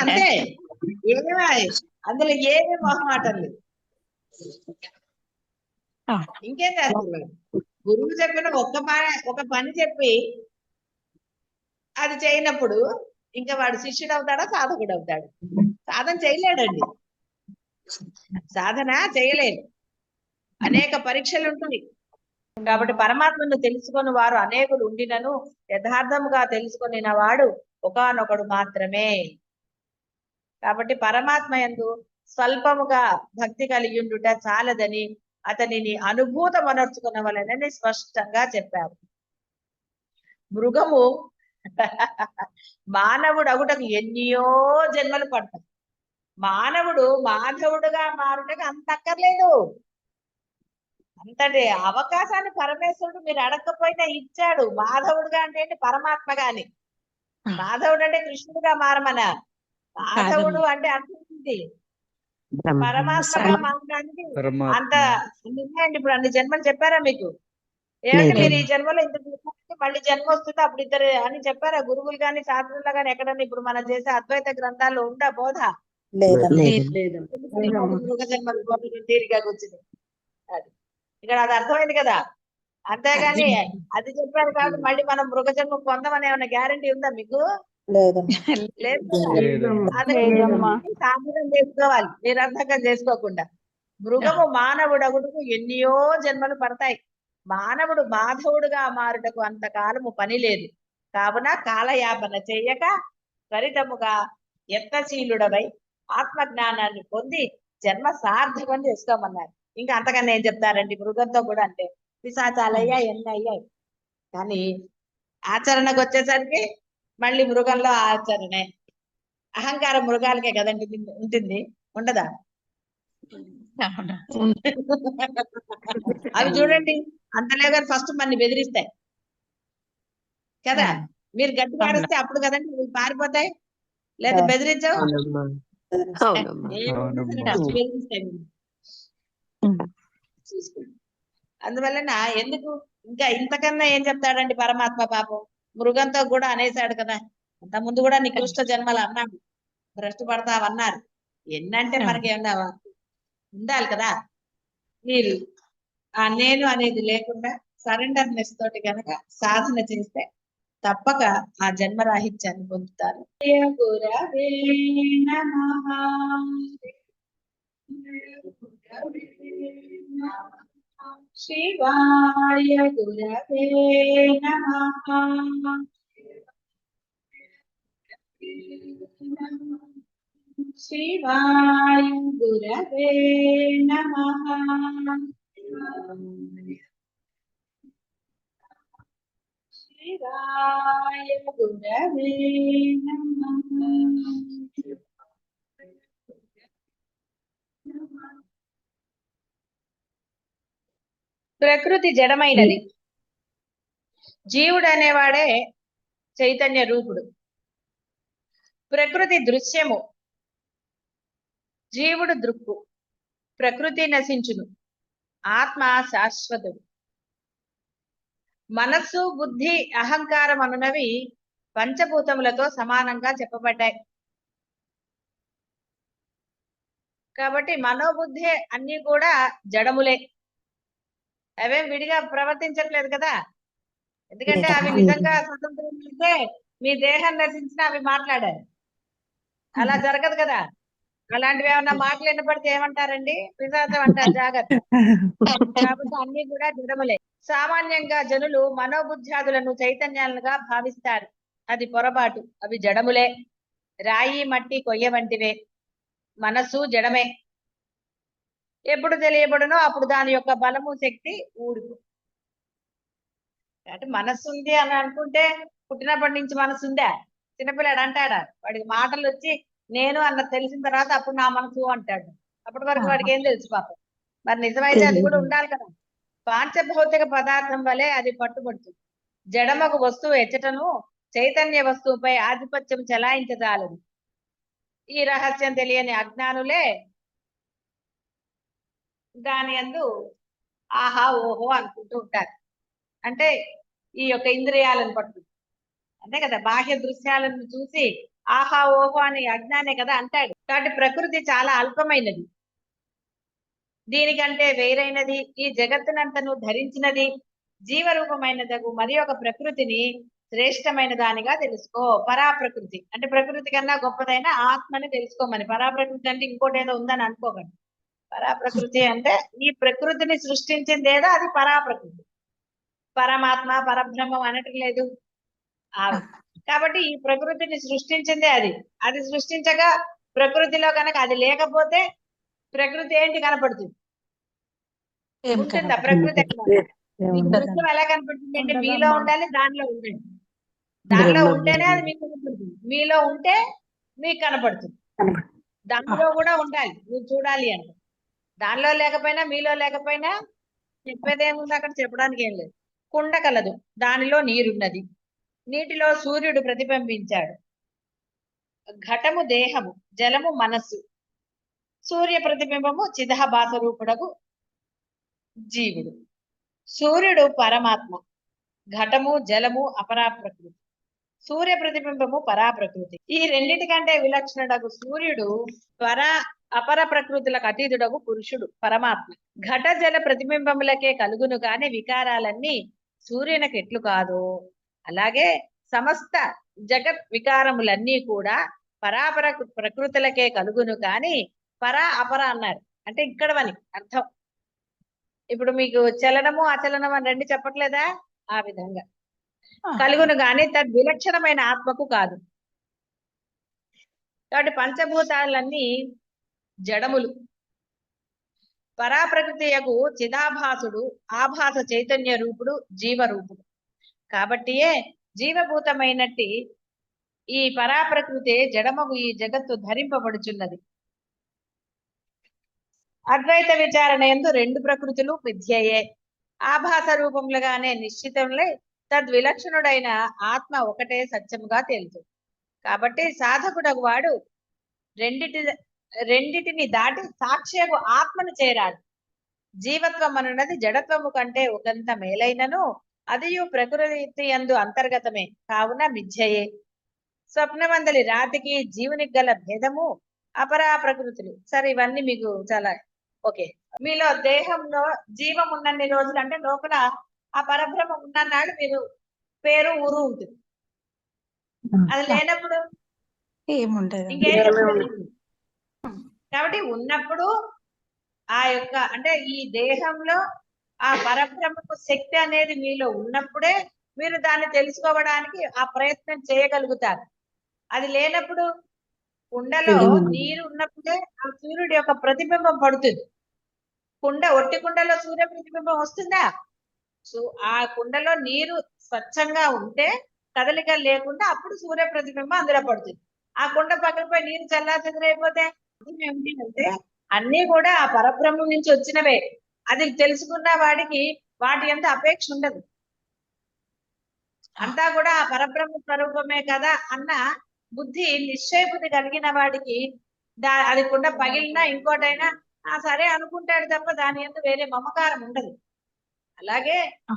అంతే. ఏమే అందులో ఏమీ మొహమాటం లేదు. ఇంకేం చేస్తారు? గురువు చెప్పిన ఒక పని చెప్పి అది చేయనప్పుడు ఇంకా వాడు శిష్యుడు అవుతాడా, సాధకుడు అవుతాడు? సాధన చేయలేడండి, సాధన చేయలేడు. అనేక పరీక్షలు ఉంటాయి. కాబట్టి పరమాత్మను తెలుసుకొని వారు అనేకులు ఉండినను యథార్థముగా తెలుసుకొనిన వాడు ఒకానొకడు మాత్రమే. కాబట్టి పరమాత్మ యందు స్వల్పముగా భక్తి కలిగి ఉండుట చాలదని అతనిని అనుభూతమనర్చుకునవలెనని స్పష్టంగా చెప్పారు. మృగము మానవుడు అగుటకు ఎన్నో జన్మలు పడతాయి. మానవుడు మాధవుడుగా మారుటకు అంత అక్కర్లేదు. అంతటి అవకాశాన్ని పరమేశ్వరుడు మీరు అడగకపోయినా ఇచ్చాడు. మాధవుడుగా అంటే ఏంటి? పరమాత్మ గాని. మాధవుడు అంటే కృష్ణుడుగా మారమన. మాధవుడు అంటే అర్థం ఏంటి? పరమాత్మగా మారడానికి అంత ఉన్నాయండి. ఇప్పుడు అన్ని జన్మలు చెప్పారా మీకు? ఏమంటే మీరు ఈ జన్మలో ఇంత మళ్ళీ జన్మ వస్తుంది అప్పుడు ఇద్దరు అని చెప్పారా గురువులు గాని శాస్త్రులు గాని ఎక్కడన్నా? ఇప్పుడు మనం చేసే అద్వైత గ్రంథాల్లో ఉందా బోధ? మృగ జన్మలు తీరిగా కూర్చుని అది ఇక్కడ అది అర్థమైంది కదా. అంతేగాని అది చెప్పారు కాబట్టి మళ్ళీ మనం మృగ జన్మ పొందమని ఏమైనా గ్యారంటీ ఉందా మీకు? లేదు లేదమ్మా. అదే లేదమ్మా. సాధన చేసుకోవాలి, నిరర్థకం చేసుకోకుండా. మృగము మానవుడగుడుకు ఎన్నియో జన్మలు పడతాయి. మానవుడు మాధవుడుగా మారుటకు అంతకాలము పని లేదు. కావున కాలయాపన చేయక త్వరితముగా యత్నశీలుడవై ఆత్మజ్ఞానాన్ని పొంది జన్మ సార్థకం చేసుకోమన్నారు. ఇంకా అంతకన్నా ఏం చెప్తారండి? మృగంతో కూడా అంటే పిశాచాలయ్యా ఎన్ని అయ్యాయి, కానీ ఆచరణకు వచ్చేసరికి మళ్ళీ మృగంలో ఆచరణే. అహంకారం మృగాలకే కదండి ఉంటుంది, ఉండదా? అవి చూడండి అంతలేగా ఫస్ట్ మనని బెదిరిస్తాయి కదా. మీరు గట్టిగా అరిస్తే అప్పుడు కదండి అవి పారిపోతాయి, లేదా బెదిరించవు. ఫస్ట్ బెదిరిస్తాయి చూసుకోండి. అందువలన ఎందుకు ఇంకా ఇంతకన్నా ఏం చెప్తాడండి పరమాత్మ? పాపం మృగంతో కూడా అనేసాడు కదా, అంత ముందు కూడా నికృష్ట జన్మలు అన్నాడు, భ్రష్టు పడతావన్నారు. ఎన్నంటే మనకి ఏమన్నా ఉండాలి కదా. మీరు ఆ నేను అనేది లేకుండా సరెండర్నెస్ తోటి కనుక సాధన చేస్తే తప్పక ఆ జన్మరాహిత్యాన్ని పొందుతారు. గురవే నమః. శివాయ గురవే నమః. శివాయ గురవే నమః. శివాయ గురవే నమః. ప్రకృతి జడమైనది, జీవుడు అనేవాడే చైతన్య రూపుడు. ప్రకృతి దృశ్యము, జీవుడు దృక్కు. ప్రకృతి నశించును, ఆత్మ శాశ్వతుడు. మనస్సు, బుద్ధి, అహంకారం అనునవి పంచభూతములతో సమానంగా చెప్పబడ్డాయి. కాబట్టి మనోబుద్ధి అన్ని కూడా జడములే, అవేం విడిగా ప్రవర్తించట్లేదు కదా. ఎందుకంటే అవి నిజంగా స్వతంత్రం అయితే మీ దేహం నశించినా అవి మాట్లాడారు, అలా జరగదు కదా. అలాంటివి ఏమన్నా మాటలు వినపడితే ఏమంటారండి? పిశాచం అంటారు, జాగ్రత్త. కాబట్టి అన్ని కూడా జడములే. సామాన్యంగా జనులు మనోబుద్ధ్యాదులను చైతన్యాలుగా భావిస్తారు, అది పొరపాటు. అవి జడములే, రాయి మట్టి కొయ్య వంటివే. మనస్సు జడమే, ఎప్పుడు తెలియబడునో అప్పుడు దాని యొక్క బలము శక్తి ఊడుకు. అంటే మనస్సు ఉంది అని అనుకుంటే పుట్టినప్పటి నుంచి మనసు ఉందా? చిన్నపిల్లాడు అంటాడా? వాడికి మాటలు వచ్చి నేను అన్న తెలిసిన తర్వాత అప్పుడు నా మనసు అంటాడు. అప్పటి వరకు వాడికి ఏం తెలుసు పాపం. మరి నిజమైతే అది కూడా ఉండాలి కదా. పాంచభౌతిక పదార్థం వలె అది పట్టుబడుతుంది. జడమకు వస్తువు ఎచ్చటను చైతన్య వస్తువుపై ఆధిపత్యం చెలాయించజాలదు. ఈ రహస్యం తెలియని అజ్ఞానులే దాని యందు ఆహా ఓహో అనుకుంటూ ఉంటారు. అంటే ఈ యొక్క ఇంద్రియాలను పట్టు, అంతే కదా, బాహ్య దృశ్యాలను చూసి ఆహా ఓహో అని అజ్ఞానే కదా అంటాడు. కాబట్టి ప్రకృతి చాలా అల్పమైనది, దీనికంటే వేరైనది, ఈ జగత్తునంతను ధరించినది, జీవరూపమైనదగు మరి ఒక ప్రకృతిని శ్రేష్టమైన దానిగా తెలుసుకో. పరాప్రకృతి అంటే ప్రకృతి కన్నా గొప్పదైన ఆత్మని తెలుసుకోమని. పరాప్రకృతి అంటే ఇంకోటి ఏదో ఉందని అనుకోకండి. పరాప్రకృతి అంటే ఈ ప్రకృతిని సృష్టించింది ఏదో అది పరాప్రకృతి. పరమాత్మ పరబ్రహ్మం అనటం లేదు. కాబట్టి ఈ ప్రకృతిని సృష్టించిందే అది. అది సృష్టించగా ప్రకృతిలో కనుక అది లేకపోతే ప్రకృతి ఏంటి కనపడుతుంది? ఉంటుందా ప్రకృతి? మీకు దృశ్యం ఎలా కనపడుతుంది అంటే మీలో ఉండాలి, దానిలో ఉండండి. దానిలో ఉంటేనే అది మీకు కనపడుతుంది, మీలో ఉంటే మీకు కనపడుతుంది. దానిలో కూడా ఉండాలి, మీరు చూడాలి అంటే. దానిలో లేకపోయినా మీలో లేకపోయినా చెప్పేదేముంది అక్కడ? చెప్పడానికి ఏం లేదు. కుండ కలదు, దానిలో నీరున్నది, నీటిలో సూర్యుడు ప్రతిబింబించాడు. ఘటము దేహము, జలము మనస్సు, సూర్య ప్రతిబింబము చిదహభాస రూపుడకు జీవుడు. సూర్యుడు పరమాత్మ, ఘటము జలము అపరాప్రకృతి, సూర్య ప్రతిబింబము పరాప్రకృతి. ఈ రెండిటికంటే విలక్షణుడగు సూర్యుడు అపర ప్రకృతులకు అతీతుడగు పురుషుడు పరమాత్మ. ఘట జల ప్రతిబింబములకే కలుగును గాని వికారాలన్నీ సూర్యునికి ఎట్లు కాదు, అలాగే సమస్త జగత్ వికారములన్నీ కూడా పరాపర ప్రకృతులకే కలుగును కాని పరా అపర అన్నారు. అంటే ఇక్కడవని అర్థం. ఇప్పుడు మీకు చలనము అచలనం అని రెండు చెప్పట్లేదా? ఆ విధంగా కలుగును గాని తద్విలక్షణమైన ఆత్మకు కాదు. కాబట్టి పంచభూతాలన్నీ జడములు. పరాప్రకృతియకు చిదాభాసుడు ఆభాస చైతన్య రూపుడు జీవరూపుడు. కాబట్టియే జీవభూతమైనట్టి ఈ పరాప్రకృతి జడమగు ఈ జగత్తు ధరింపబడుచున్నది. అద్వైత విచారణ యందు రెండు ప్రకృతులు మిథ్యయే. ఆభాస రూపములుగానే నిశ్చితంలే తద్విలక్షణుడైన ఆత్మ ఒకటే సత్యముగా తేలుతుంది. కాబట్టి సాధకుడగు వాడు రెండిటిని దాటి సాక్ష్యకు ఆత్మను చేరాడు. జీవత్వం అనున్నది జడత్వము కంటే ఒకంత మేలైనను అదియు ప్రకృతి యందు అంతర్గతమే కావున మిథ్యయే. స్వప్నమందలి రాతికి జీవునికి గల భేదము అపరా ప్రకృతులు. సరే, ఇవన్నీ మీకు చాలా ఓకే. మీలో దేహంలో జీవం ఉన్నన్ని రోజులు అంటే లోపల ఆ పరబ్రహ్మ ఉన్ననాడు మీరు పేరు ఊరు ఉంటుంది. అది లేనప్పుడు ఏముంటది? ఇంకేం లేదు. కాబట్టి ఉన్నప్పుడు ఆ యొక్క అంటే ఈ దేహంలో ఆ పరబ్రహ్మకు శక్తి అనేది మీలో ఉన్నప్పుడే మీరు దాన్ని తెలుసుకోవడానికి ఆ ప్రయత్నం చేయగలుగుతారు. అది లేనప్పుడు కుండలో నీరు ఉన్నప్పుడే ఆ సూర్యుడి యొక్క ప్రతిబింబం పడుతుంది. ఒట్టి కుండలో సూర్య ప్రతిబింబం వస్తుందా? ఆ కుండలో నీరు స్వచ్ఛంగా ఉంటే కదలిక లేకుండా అప్పుడు సూర్య ప్రతిబింబం అందులో పడుతుంది. ఆ కుండ పక్కలపై నీరు చల్లా చెదిరైపోతే ఏమిటి అంటే అన్ని కూడా ఆ పరబ్రహ్మం నుంచి వచ్చినవే. అది తెలుసుకున్న వాడికి వాటి ఎంత అపేక్ష ఉండదు. అంతా కూడా ఆ పరబ్రహ్మ స్వరూపమే కదా అన్న బుద్ధి, నిశ్చయ బుద్ధి కలిగిన వాడికి అది కుండ పగిలినా ఇంకోటైనా సరే అనుకుంటాడు తప్ప దాని ఎందు వేరే మమకారం ఉండదు. అలాగే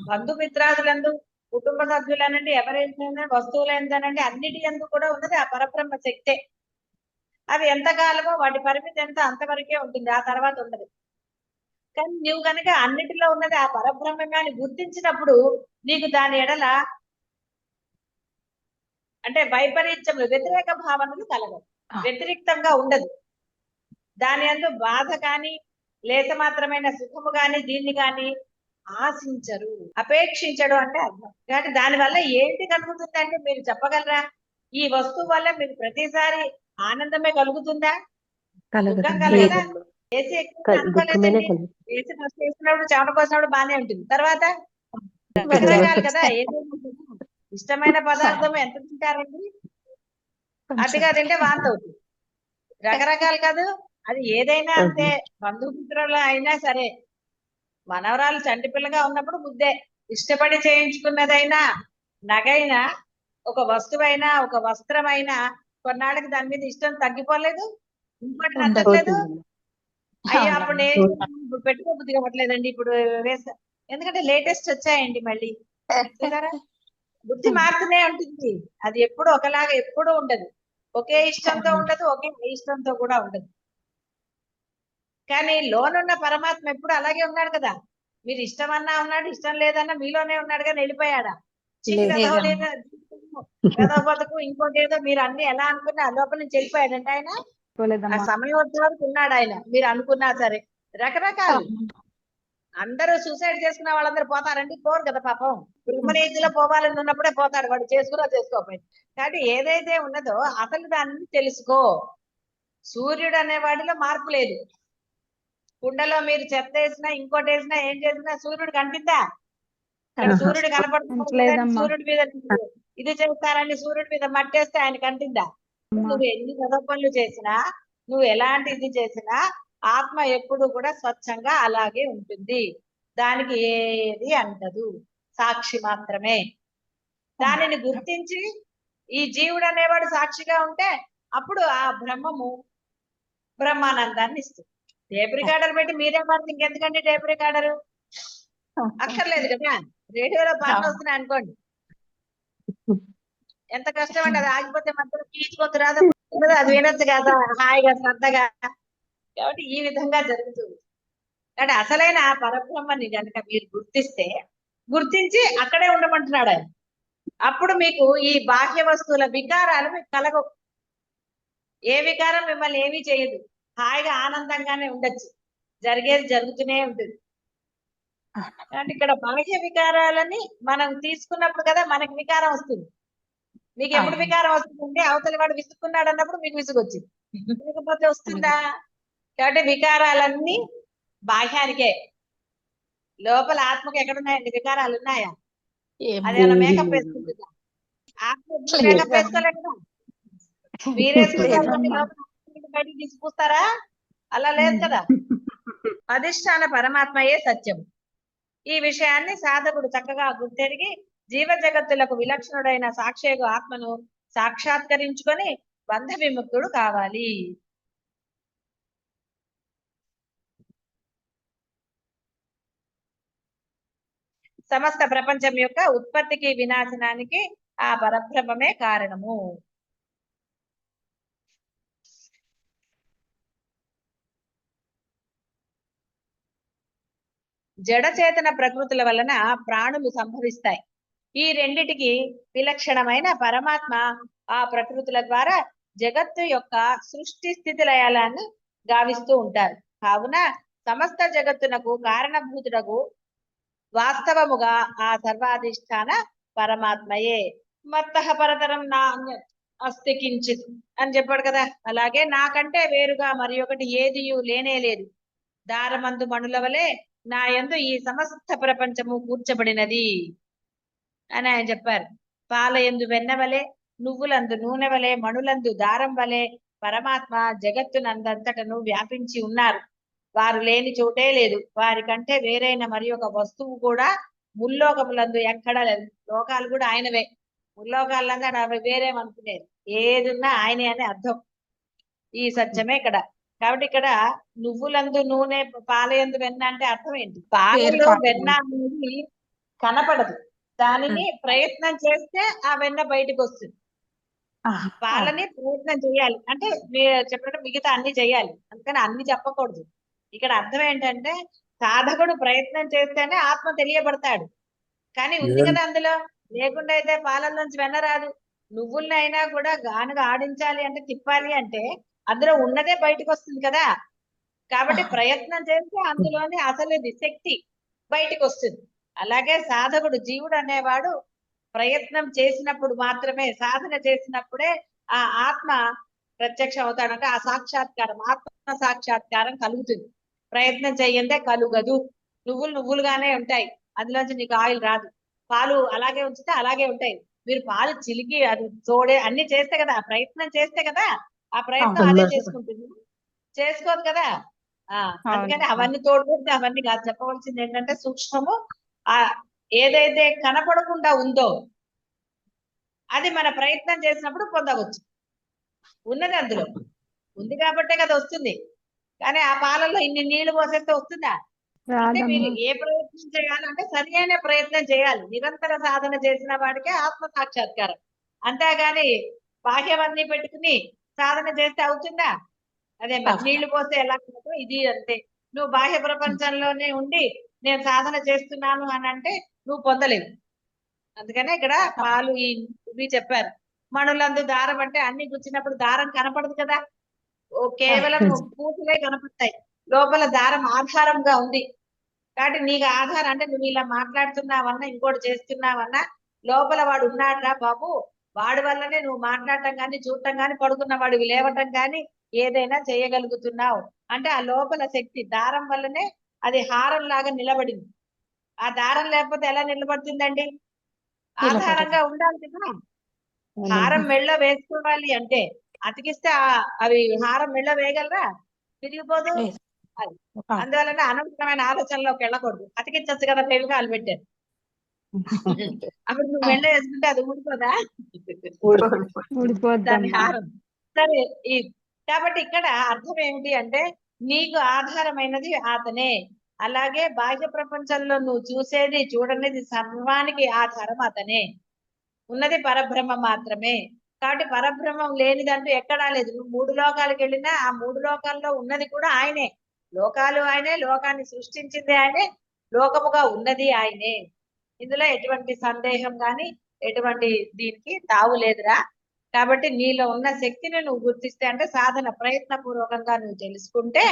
బంధుమిత్రాదులందు కుటుంబ సభ్యులనండి ఎవరైనా వస్తువులైందనండి అన్నిటి ఎందు కూడా ఉన్నది ఆ పరబ్రహ్మ శక్తే. అవి ఎంతకాలమో వాటి పరిమితి ఎంత అంతవరకే ఉంటుంది, ఆ తర్వాత ఉండదు. కానీ నువ్వు కనుక అన్నిటిలో ఉన్నది ఆ పరబ్రహ్మని గుర్తించినప్పుడు నీకు దాని ఎడల అంటే వైపరీత్యములు వ్యతిరేక భావనలు కలగవు, వ్యతిరేక్తంగా ఉండదు. దాని యందు బాధ కాని లేత మాత్రమైన సుఖము గాని దీన్ని గాని ఆశించరు, అపేక్షించడు అంటే అర్థం. కాబట్టి దానివల్ల ఏంటి కలుగుతుంది అంటే మీరు చెప్పగలరా? ఈ వస్తువు వల్ల మీకు ప్రతిసారి ఆనందమే కలుగుతుందా? దుఃఖం కలగదా? ఏసీ ఎక్కువ అనుకోలేదండి. ఏసీ ఫస్ట్ వేసినప్పుడు చెమట పోసినప్పుడు బాగానే ఉంటుంది, తర్వాత రకరకాలు కదా. ఏదైనా ఇష్టమైన పదార్థం ఎంత తింటారండి? అతిగా తింటే వాంతి అవుతుంది. రకరకాలు కాదు, అది ఏదైనా అంతే. బంధుమిత్రులు అయినా సరే, మనవరాలు చంటి పిల్లగా ఉన్నప్పుడు ముద్దే. ఇష్టపడి చేయించుకున్నదైనా నగైనా ఒక వస్తువైనా ఒక వస్త్రమైనా కొన్నాళ్ళకి దాని మీద ఇష్టం తగ్గిపోలేదు, ఇంకోటి నచ్చట్లేదు. అయ్యో అప్పుడు నేను ఇప్పుడు పెట్టుకో బుద్ధి కావట్లేదండి, ఇప్పుడు వేసా. ఎందుకంటే లేటెస్ట్ వచ్చాయండి మళ్ళీ. చూసారా, బుద్ధి మారుతూనే ఉంటుంది. అది ఎప్పుడు ఒకలాగా ఎప్పుడు ఉండదు. ఒకే ఇష్టంతో ఉండదు, ఒకే ఇష్టంతో కూడా ఉండదు. కానీ లోనున్న పరమాత్మ ఎప్పుడు అలాగే ఉన్నాడు కదా. మీరు ఇష్టమన్నా ఉన్నాడు, ఇష్టం లేదన్నా మీలోనే ఉన్నాడు కానీ వెళ్ళిపోయాడా? బతుకు ఇంకోటి ఏదో మీరు అన్ని ఎలా అనుకున్నా ఆ లోపల నుంచి వెళ్ళిపోయాడంటే ఆయన ఆ సమయం వచ్చే వరకు ఉన్నాడు ఆయన. మీరు అనుకున్నా సరే రకరకాలు. అందరూ సూసైడ్ చేసుకున్న వాళ్ళందరూ పోతారండి? పోరు కదా పాపం. బ్రహ్మనీతిలో పోవాలని ఉన్నప్పుడే పోతాడు వాడు, చేసుకున్నా చేసుకోకపోయింది. కాబట్టి ఏదైతే ఉన్నదో అసలు దాన్ని తెలుసుకో. సూర్యుడు అనే వాడిలో మార్పు లేదు. కుండలో మీరు చెత్త వేసినా ఇంకోటి వేసినా ఏం చేసినా సూర్యుడు కనిపిద్దా? సూర్యుడు కనపడుతుంది. సూర్యుడి మీద ఇది చేస్తారని సూర్యుడి మీద మట్టేస్తే ఆయన కంటిద్దా? నువ్వు ఎన్ని చదువు పనులు చేసినా, నువ్వు ఎలాంటి ఇది చేసినా ఆత్మ ఎప్పుడు కూడా స్వచ్ఛంగా అలాగే ఉంటుంది. దానికి ఏది అంటదు, సాక్షి మాత్రమే. దానిని గుర్తించి ఈ జీవుడు అనేవాడు సాక్షిగా ఉంటే అప్పుడు ఆ బ్రహ్మము బ్రహ్మానందాన్ని ఇస్తుంది. టేప్ రికార్డర్ పెట్టి మీరే పాడితే ఇంకెందుకండి టేప్ రికార్డరు? అక్కర్లేదు కదా. రేడియోలో పాటలు వస్తున్నాయి అనుకోండి, ఎంత కష్టం అండి. అది ఆగిపోతే మాత్రం పీచుకొద్దు రాదు, అది వినొచ్చు కదా హాయిగా శ్రద్ధగా. కాబట్టి ఈ విధంగా జరుగుతుంది. కాబట్టి అసలైన ఆ పరబ్రహ్మని కనుక మీరు గుర్తించి అక్కడే ఉండమంటున్నాడు ఆయన. అప్పుడు మీకు ఈ బాహ్య వస్తువుల వికారాలు మీకు కలగవు. ఏ వికారం మిమ్మల్ని ఏమీ చేయదు, హాయిగా ఆనందంగానే ఉండొచ్చు, జరిగేది జరుగుతూనే ఉంటుంది. అంటే ఇక్కడ బాహ్య వికారాలని మనం తీసుకున్నప్పుడు కదా మనకి వికారం వస్తుంది. మీకు ఎప్పుడు అవును. వికారం వస్తుందంటే అవతలి వాడు విసుక్కున్నాడు అన్నప్పుడు మీకు విసుగు వచ్చింది, లేకపోతే వస్తుందా? కాబట్టి వికారాలన్నీ బాహ్యానికే. లోపల ఆత్మకు ఎక్కడున్నాయండి వికారాలు? ఉన్నాయా? అదేమన్నా మేకప్ వేసుకుంటుందా? ఆత్మ మేకప్ వేసుకోలే కదా, మీరేసుకుంటారు కానీ లేదమ్మా. లోపల బయటికి తీసుకొస్తారా? అలా లేదు కదా. అధిష్టాన పరమాత్మయే సత్యం. ఈ విషయాన్ని సాధకుడు చక్కగా గుర్తెరిగి జీవ జగత్తులకు విలక్షణుడైన సాక్షేగు ఆత్మను సాక్షాత్కరించుకొని బంధ విముక్తుడు కావాలి. సమస్త ప్రపంచం యొక్క ఉత్పత్తికి వినాశనానికి ఆ పరబ్రహ్మమే కారణము. జడచేతన ప్రకృతుల వలన ప్రాణులు సంభవిస్తాయి. ఈ రెండిటికి విలక్షణమైన పరమాత్మ ఆ ప్రకృతుల ద్వారా జగత్తు యొక్క సృష్టి స్థితి లయాలను గావిస్తూ ఉంటారు. కావున సమస్త జగత్తునకు కారణభూతుడకు వాస్తవముగా ఆ సర్వాధిష్టాన పరమాత్మయే. మత్తః పరతరం నా అస్తి కించిత్ అని చెప్పాడు కదా, అలాగే నాకంటే వేరుగా మరి ఒకటి ఏదియు లేనే లేదు. దారమందు మణుల వలె నా యందు ఈ సమస్త ప్రపంచము కూర్చబడినది అని ఆయన చెప్పారు. పాల యందు వెన్న వలె, నువ్వులందు నూనె వలె, మణులందు దారం వలె పరమాత్మ జగత్తునందంతటను వ్యాపించి ఉన్నారు. వారు లేని చోటే లేదు. వారి కంటే వేరైన మరి ఒక వస్తువు కూడా ముల్లోకములందు ఎక్కడ లేదు. లోకాలు కూడా ఆయనవే. ముల్లోకాలంతా అవి వేరేమనుకునేది, ఏదున్నా ఆయనే అని అర్థం. ఈ సత్యమే ఇక్కడ. కాబట్టి ఇక్కడ నువ్వులందు నూనె, పాలయందు వెన్న అంటే అర్థం ఏంటి? పాలలో వెన్న అనేది కనపడదు, దానిని ప్రయత్నం చేస్తే ఆ వెన్న బయటకు వస్తుంది. పాలని ప్రయత్నం చేయాలి అంటే మీరు చెప్పినట్టు మిగతా అన్ని చేయాలి, అందుకని అన్ని చెప్పకూడదు. ఇక్కడ అర్థం ఏంటంటే సాధకుడు ప్రయత్నం చేస్తేనే ఆత్మ తెలియబడతాడు. కానీ ఉంది కదా అందులో, లేకుండా అయితే పాలల్లోంచి వెన్న రాదు. నువ్వుల్ని అయినా కూడా గానుగా ఆడించాలి అంటే, తిప్పాలి అంటే అందులో ఉన్నదే బయటకు వస్తుంది కదా. కాబట్టి ప్రయత్నం చేస్తే అందులోని అసలు శక్తి బయటకు వస్తుంది. అలాగే సాధకుడు జీవుడు అనేవాడు ప్రయత్నం చేసినప్పుడు మాత్రమే, సాధన చేసినప్పుడే ఆ ఆత్మ ప్రత్యక్షం అవుతాడంటే ఆ సాక్షాత్కారం, ఆత్మ సాక్షాత్కారం కలుగుతుంది. ప్రయత్నం చెయ్యందే కలుగదు. నువ్వులు నువ్వులుగానే ఉంటాయి, అందులోంచి నీకు ఆయిల్ రాదు. పాలు అలాగే ఉంచితే అలాగే ఉంటాయి. మీరు పాలు చిలికి అది తోడే అన్ని చేస్తే కదా, ఆ ప్రయత్నం చేస్తే కదా ఆ ప్రయత్నం అదే చేసుకుంటుంది, చేసుకోదు కదా. అందుకని అవన్నీ తోడుకుంటే అవన్నీ కాదు. చెప్పవలసింది ఏంటంటే సూక్ష్మము ఆ ఏదైతే కనపడకుండా ఉందో అది మన ప్రయత్నం చేసినప్పుడు పొందవచ్చు. ఉన్నది అందులో ఉంది కాబట్టే కదా వస్తుంది. కానీ ఆ పాలల్లో ఇన్ని నీళ్లు పోసేస్తే వస్తుందా? అంటే మీరు ఏ ప్రయత్నం చేయాలంటే సరి అయిన ప్రయత్నం చేయాలి. నిరంతర సాధన చేసిన వాడికే ఆత్మ సాక్షాత్కారం. అంతేగాని బాహ్యవన్నీ పెట్టుకుని సాధన చేస్తే అవుతుందా? అదే మరి నీళ్లు పోస్తే ఎలా ఉంటుందో ఇది అంతే. నువ్వు బాహ్య ప్రపంచంలోనే ఉండి నేను సాధన చేస్తున్నాను అని అంటే నువ్వు పొందలేవు. అందుకనే ఇక్కడ పాలు ఇవి చెప్పారు. మణులందు దారం అంటే అన్ని గుచ్చినప్పుడు దారం కనపడదు కదా, కేవలం పూసలే కనపడతాయి, లోపల దారం ఆధారంగా ఉంది. కాబట్టి నీకు ఆధారం అంటే నువ్వు ఇలా మాట్లాడుతున్నావన్నా ఇంకోటి చేస్తున్నావన్నా లోపల వాడు ఉన్నాడురా బాబు, వాడి వల్లనే నువ్వు మాట్లాడటం కానీ చూడటం కానీ పడుకున్న వాడివి లేవటం కానీ ఏదైనా చేయగలుగుతున్నావు అంటే ఆ లోపల శక్తి దారం వల్లనే అది హారం లాగా నిలబడింది. ఆ దారం లేకపోతే ఎలా నిలబడుతుందండి? ఆధారంగా ఉండాలి కదా. హారం మెళ్ళో వేసుకోవాలి అంటే అతికిస్తే అవి హారం మెళ్ళో వేయగలరా? తిరిగిపోదు అది. అందువలన అనవసరమైన ఆలోచనలోకి వెళ్ళకూడదు. అతికించచ్చు కదా, ఫెవికాల్ పెట్టారు. అప్పుడు నువ్వు మెళ్ళో వేసుకుంటే అది ఊడిపోదా? దాని హారం సరే. కాబట్టి ఇక్కడ అర్థం ఏమిటి అంటే నీకు ఆధారమైనది అతనే. అలాగే బాహ్య ప్రపంచంలో నువ్వు చూసేది చూడనిది సర్వానికి ఆధారం అతనే. ఉన్నది పరబ్రహ్మ మాత్రమే. కాబట్టి పరబ్రహ్మం లేనిదంటూ ఎక్కడా లేదు. నువ్వు 3 లోకాలకు వెళ్ళినా ఆ 3 లోకాల్లో ఉన్నది కూడా ఆయనే. లోకాలు ఆయనే, లోకాన్ని సృష్టించింది ఆయనే, లోకముగా ఉన్నది ఆయనే. ఇందులో ఎటువంటి సందేహం కానీ ఎటువంటి దీనికి తావు లేదురా. కాబట్టి నీలో ఉన్న శక్తిని నువ్వు గుర్తిస్తే, అంటే సాధన ప్రయత్నపూర్వకంగా నువ్వు తెలుసుకుంటే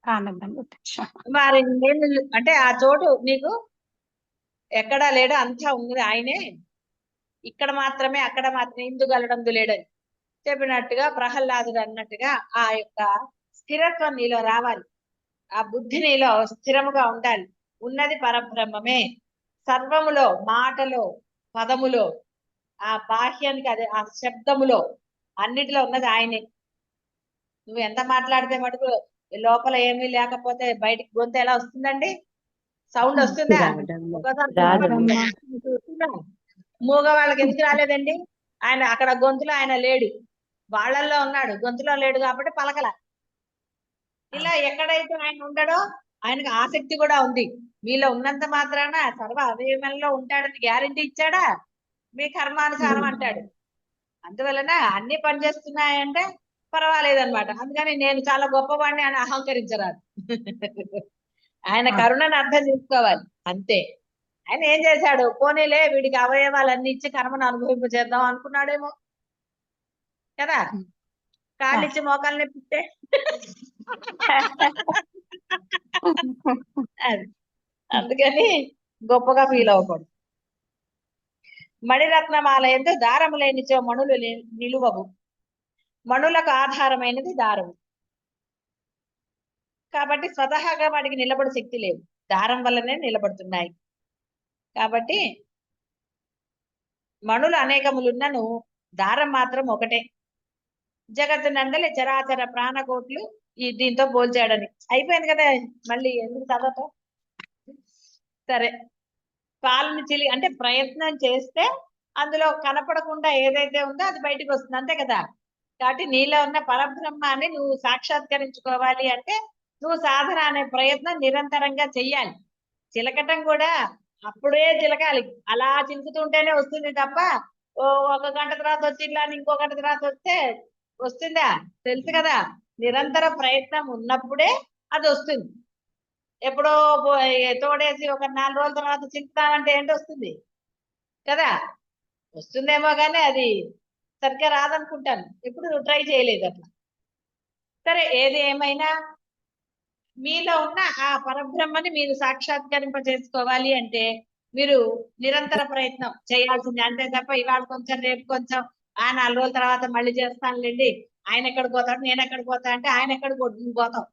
ఆనందం గుర్తించా. మరి నేను అంటే ఆ చోటు నీకు ఎక్కడా లేడు, అంతా ఉంది ఆయనే, ఇక్కడ మాత్రమే అక్కడ మాత్రమే ఇందుగలడందు లేడని చెప్పినట్టుగా ప్రహ్లాదుడు అన్నట్టుగా ఆ యొక్క స్థిరత్వం నీలో రావాలి. ఆ బుద్ధి నీలో స్థిరముగా ఉండాలి. ఉన్నది పరబ్రహ్మమే. సర్వములో, మాటలో, పదములో, ఆ బాహ్యానికి అదే ఆ శబ్దములో అన్నిటిలో ఉన్నది ఆయనే. నువ్వు ఎంత మాట్లాడితే మటుకు లోపల ఏమీ లేకపోతే బయటికి గొంతు ఎలా వస్తుందండి? సౌండ్ వస్తుందా? వస్తుందా? మూగ వాళ్ళకి ఎందుకు రాలేదండి? ఆయన అక్కడ గొంతులో ఆయన లేడు, వాళ్ళల్లో ఉన్నాడు, గొంతులో లేడు కాబట్టి పలకల. ఇలా ఎక్కడైతే ఆయన ఉండడో ఆయనకు ఆసక్తి కూడా ఉంది. మీలో ఉన్నంత మాత్రాన సర్వ అవయవంలో ఉంటాడని గ్యారెంటీ ఇచ్చాడా? మీ కర్మానుసారం అంటాడు. అందువలన అన్ని పనిచేస్తున్నాయంటే పర్వాలేదన్నమాట. అందుకని నేను చాలా గొప్పవాడిని అని అహంకరించరాదు. ఆయన కరుణను అర్థం చేసుకోవాలి అంతే. ఆయన ఏం చేశాడు? పోనీలే వీడికి అవయవాలన్నీ ఇచ్చి కర్మను అనుభవింపజేద్దాం అనుకున్నాడేమో కదా. కాళ్ళు ఇచ్చి మోకాలు నొప్పిస్తే అది. అందుకని గొప్పగా ఫీల్ అవ్వకూడదు. మణిరత్నమాల ఎందు దారము లేనిచో మణులు నిలువవు. మణులకు ఆధారమైనది దారము. కాబట్టి స్వతహాగా వాటికి నిలబడి శక్తి లేదు, దారం వల్లనే నిలబడుతున్నాయి. కాబట్టి మణులు అనేకములున్నను దారం మాత్రం ఒకటే. జగత్తు నందలి చరాచర ప్రాణకోట్లు ఈ దీంతో పోల్చాడని అయిపోయింది కదా. మళ్ళీ ఎందుకు చదవటం? సరే, పాలను చిలి అంటే ప్రయత్నం చేస్తే అందులో కనపడకుండా ఏదైతే ఉందో అది బయటకు వస్తుంది, అంతే కదా. కాబట్టి నీలో ఉన్న పరబ్రహ్మాన్ని నువ్వు సాక్షాత్కరించుకోవాలి అంటే నువ్వు సాధన అనే ప్రయత్నం నిరంతరంగా చెయ్యాలి. చిలకటం కూడా అప్పుడే చిలకాలి, అలా చిలుకుతుంటేనే వస్తుంది తప్ప ఒక గంట తర్వాత వచ్చి ఇట్లా ఇంకో గంట తర్వాత వస్తే వస్తుందా? తెలుసు కదా. నిరంతర ప్రయత్నం ఉన్నప్పుడే అది వస్తుంది. ఎప్పుడో తోడేసి ఒక 4 రోజుల తర్వాత చింపుతామంటే ఏంటి వస్తుంది కదా. వస్తుందేమో కానీ అది సరిగ్గా రాదనుకుంటాను, ఎప్పుడు ట్రై చేయలేదు అట్లా. సరే, ఏది ఏమైనా మీలో ఉన్న ఆ పరబ్రహ్మని మీరు సాక్షాత్కరింప చేసుకోవాలి అంటే మీరు నిరంతర ప్రయత్నం చేయాల్సిందే, అంతే తప్ప ఇవాళ కొంచెం రేపు కొంచెం 4 రోజుల తర్వాత మళ్ళీ చేస్తానులేండి, ఆయన ఎక్కడికి పోతాడు నేను ఎక్కడికి పోతా అంటే ఆయన ఎక్కడికి పోతాం,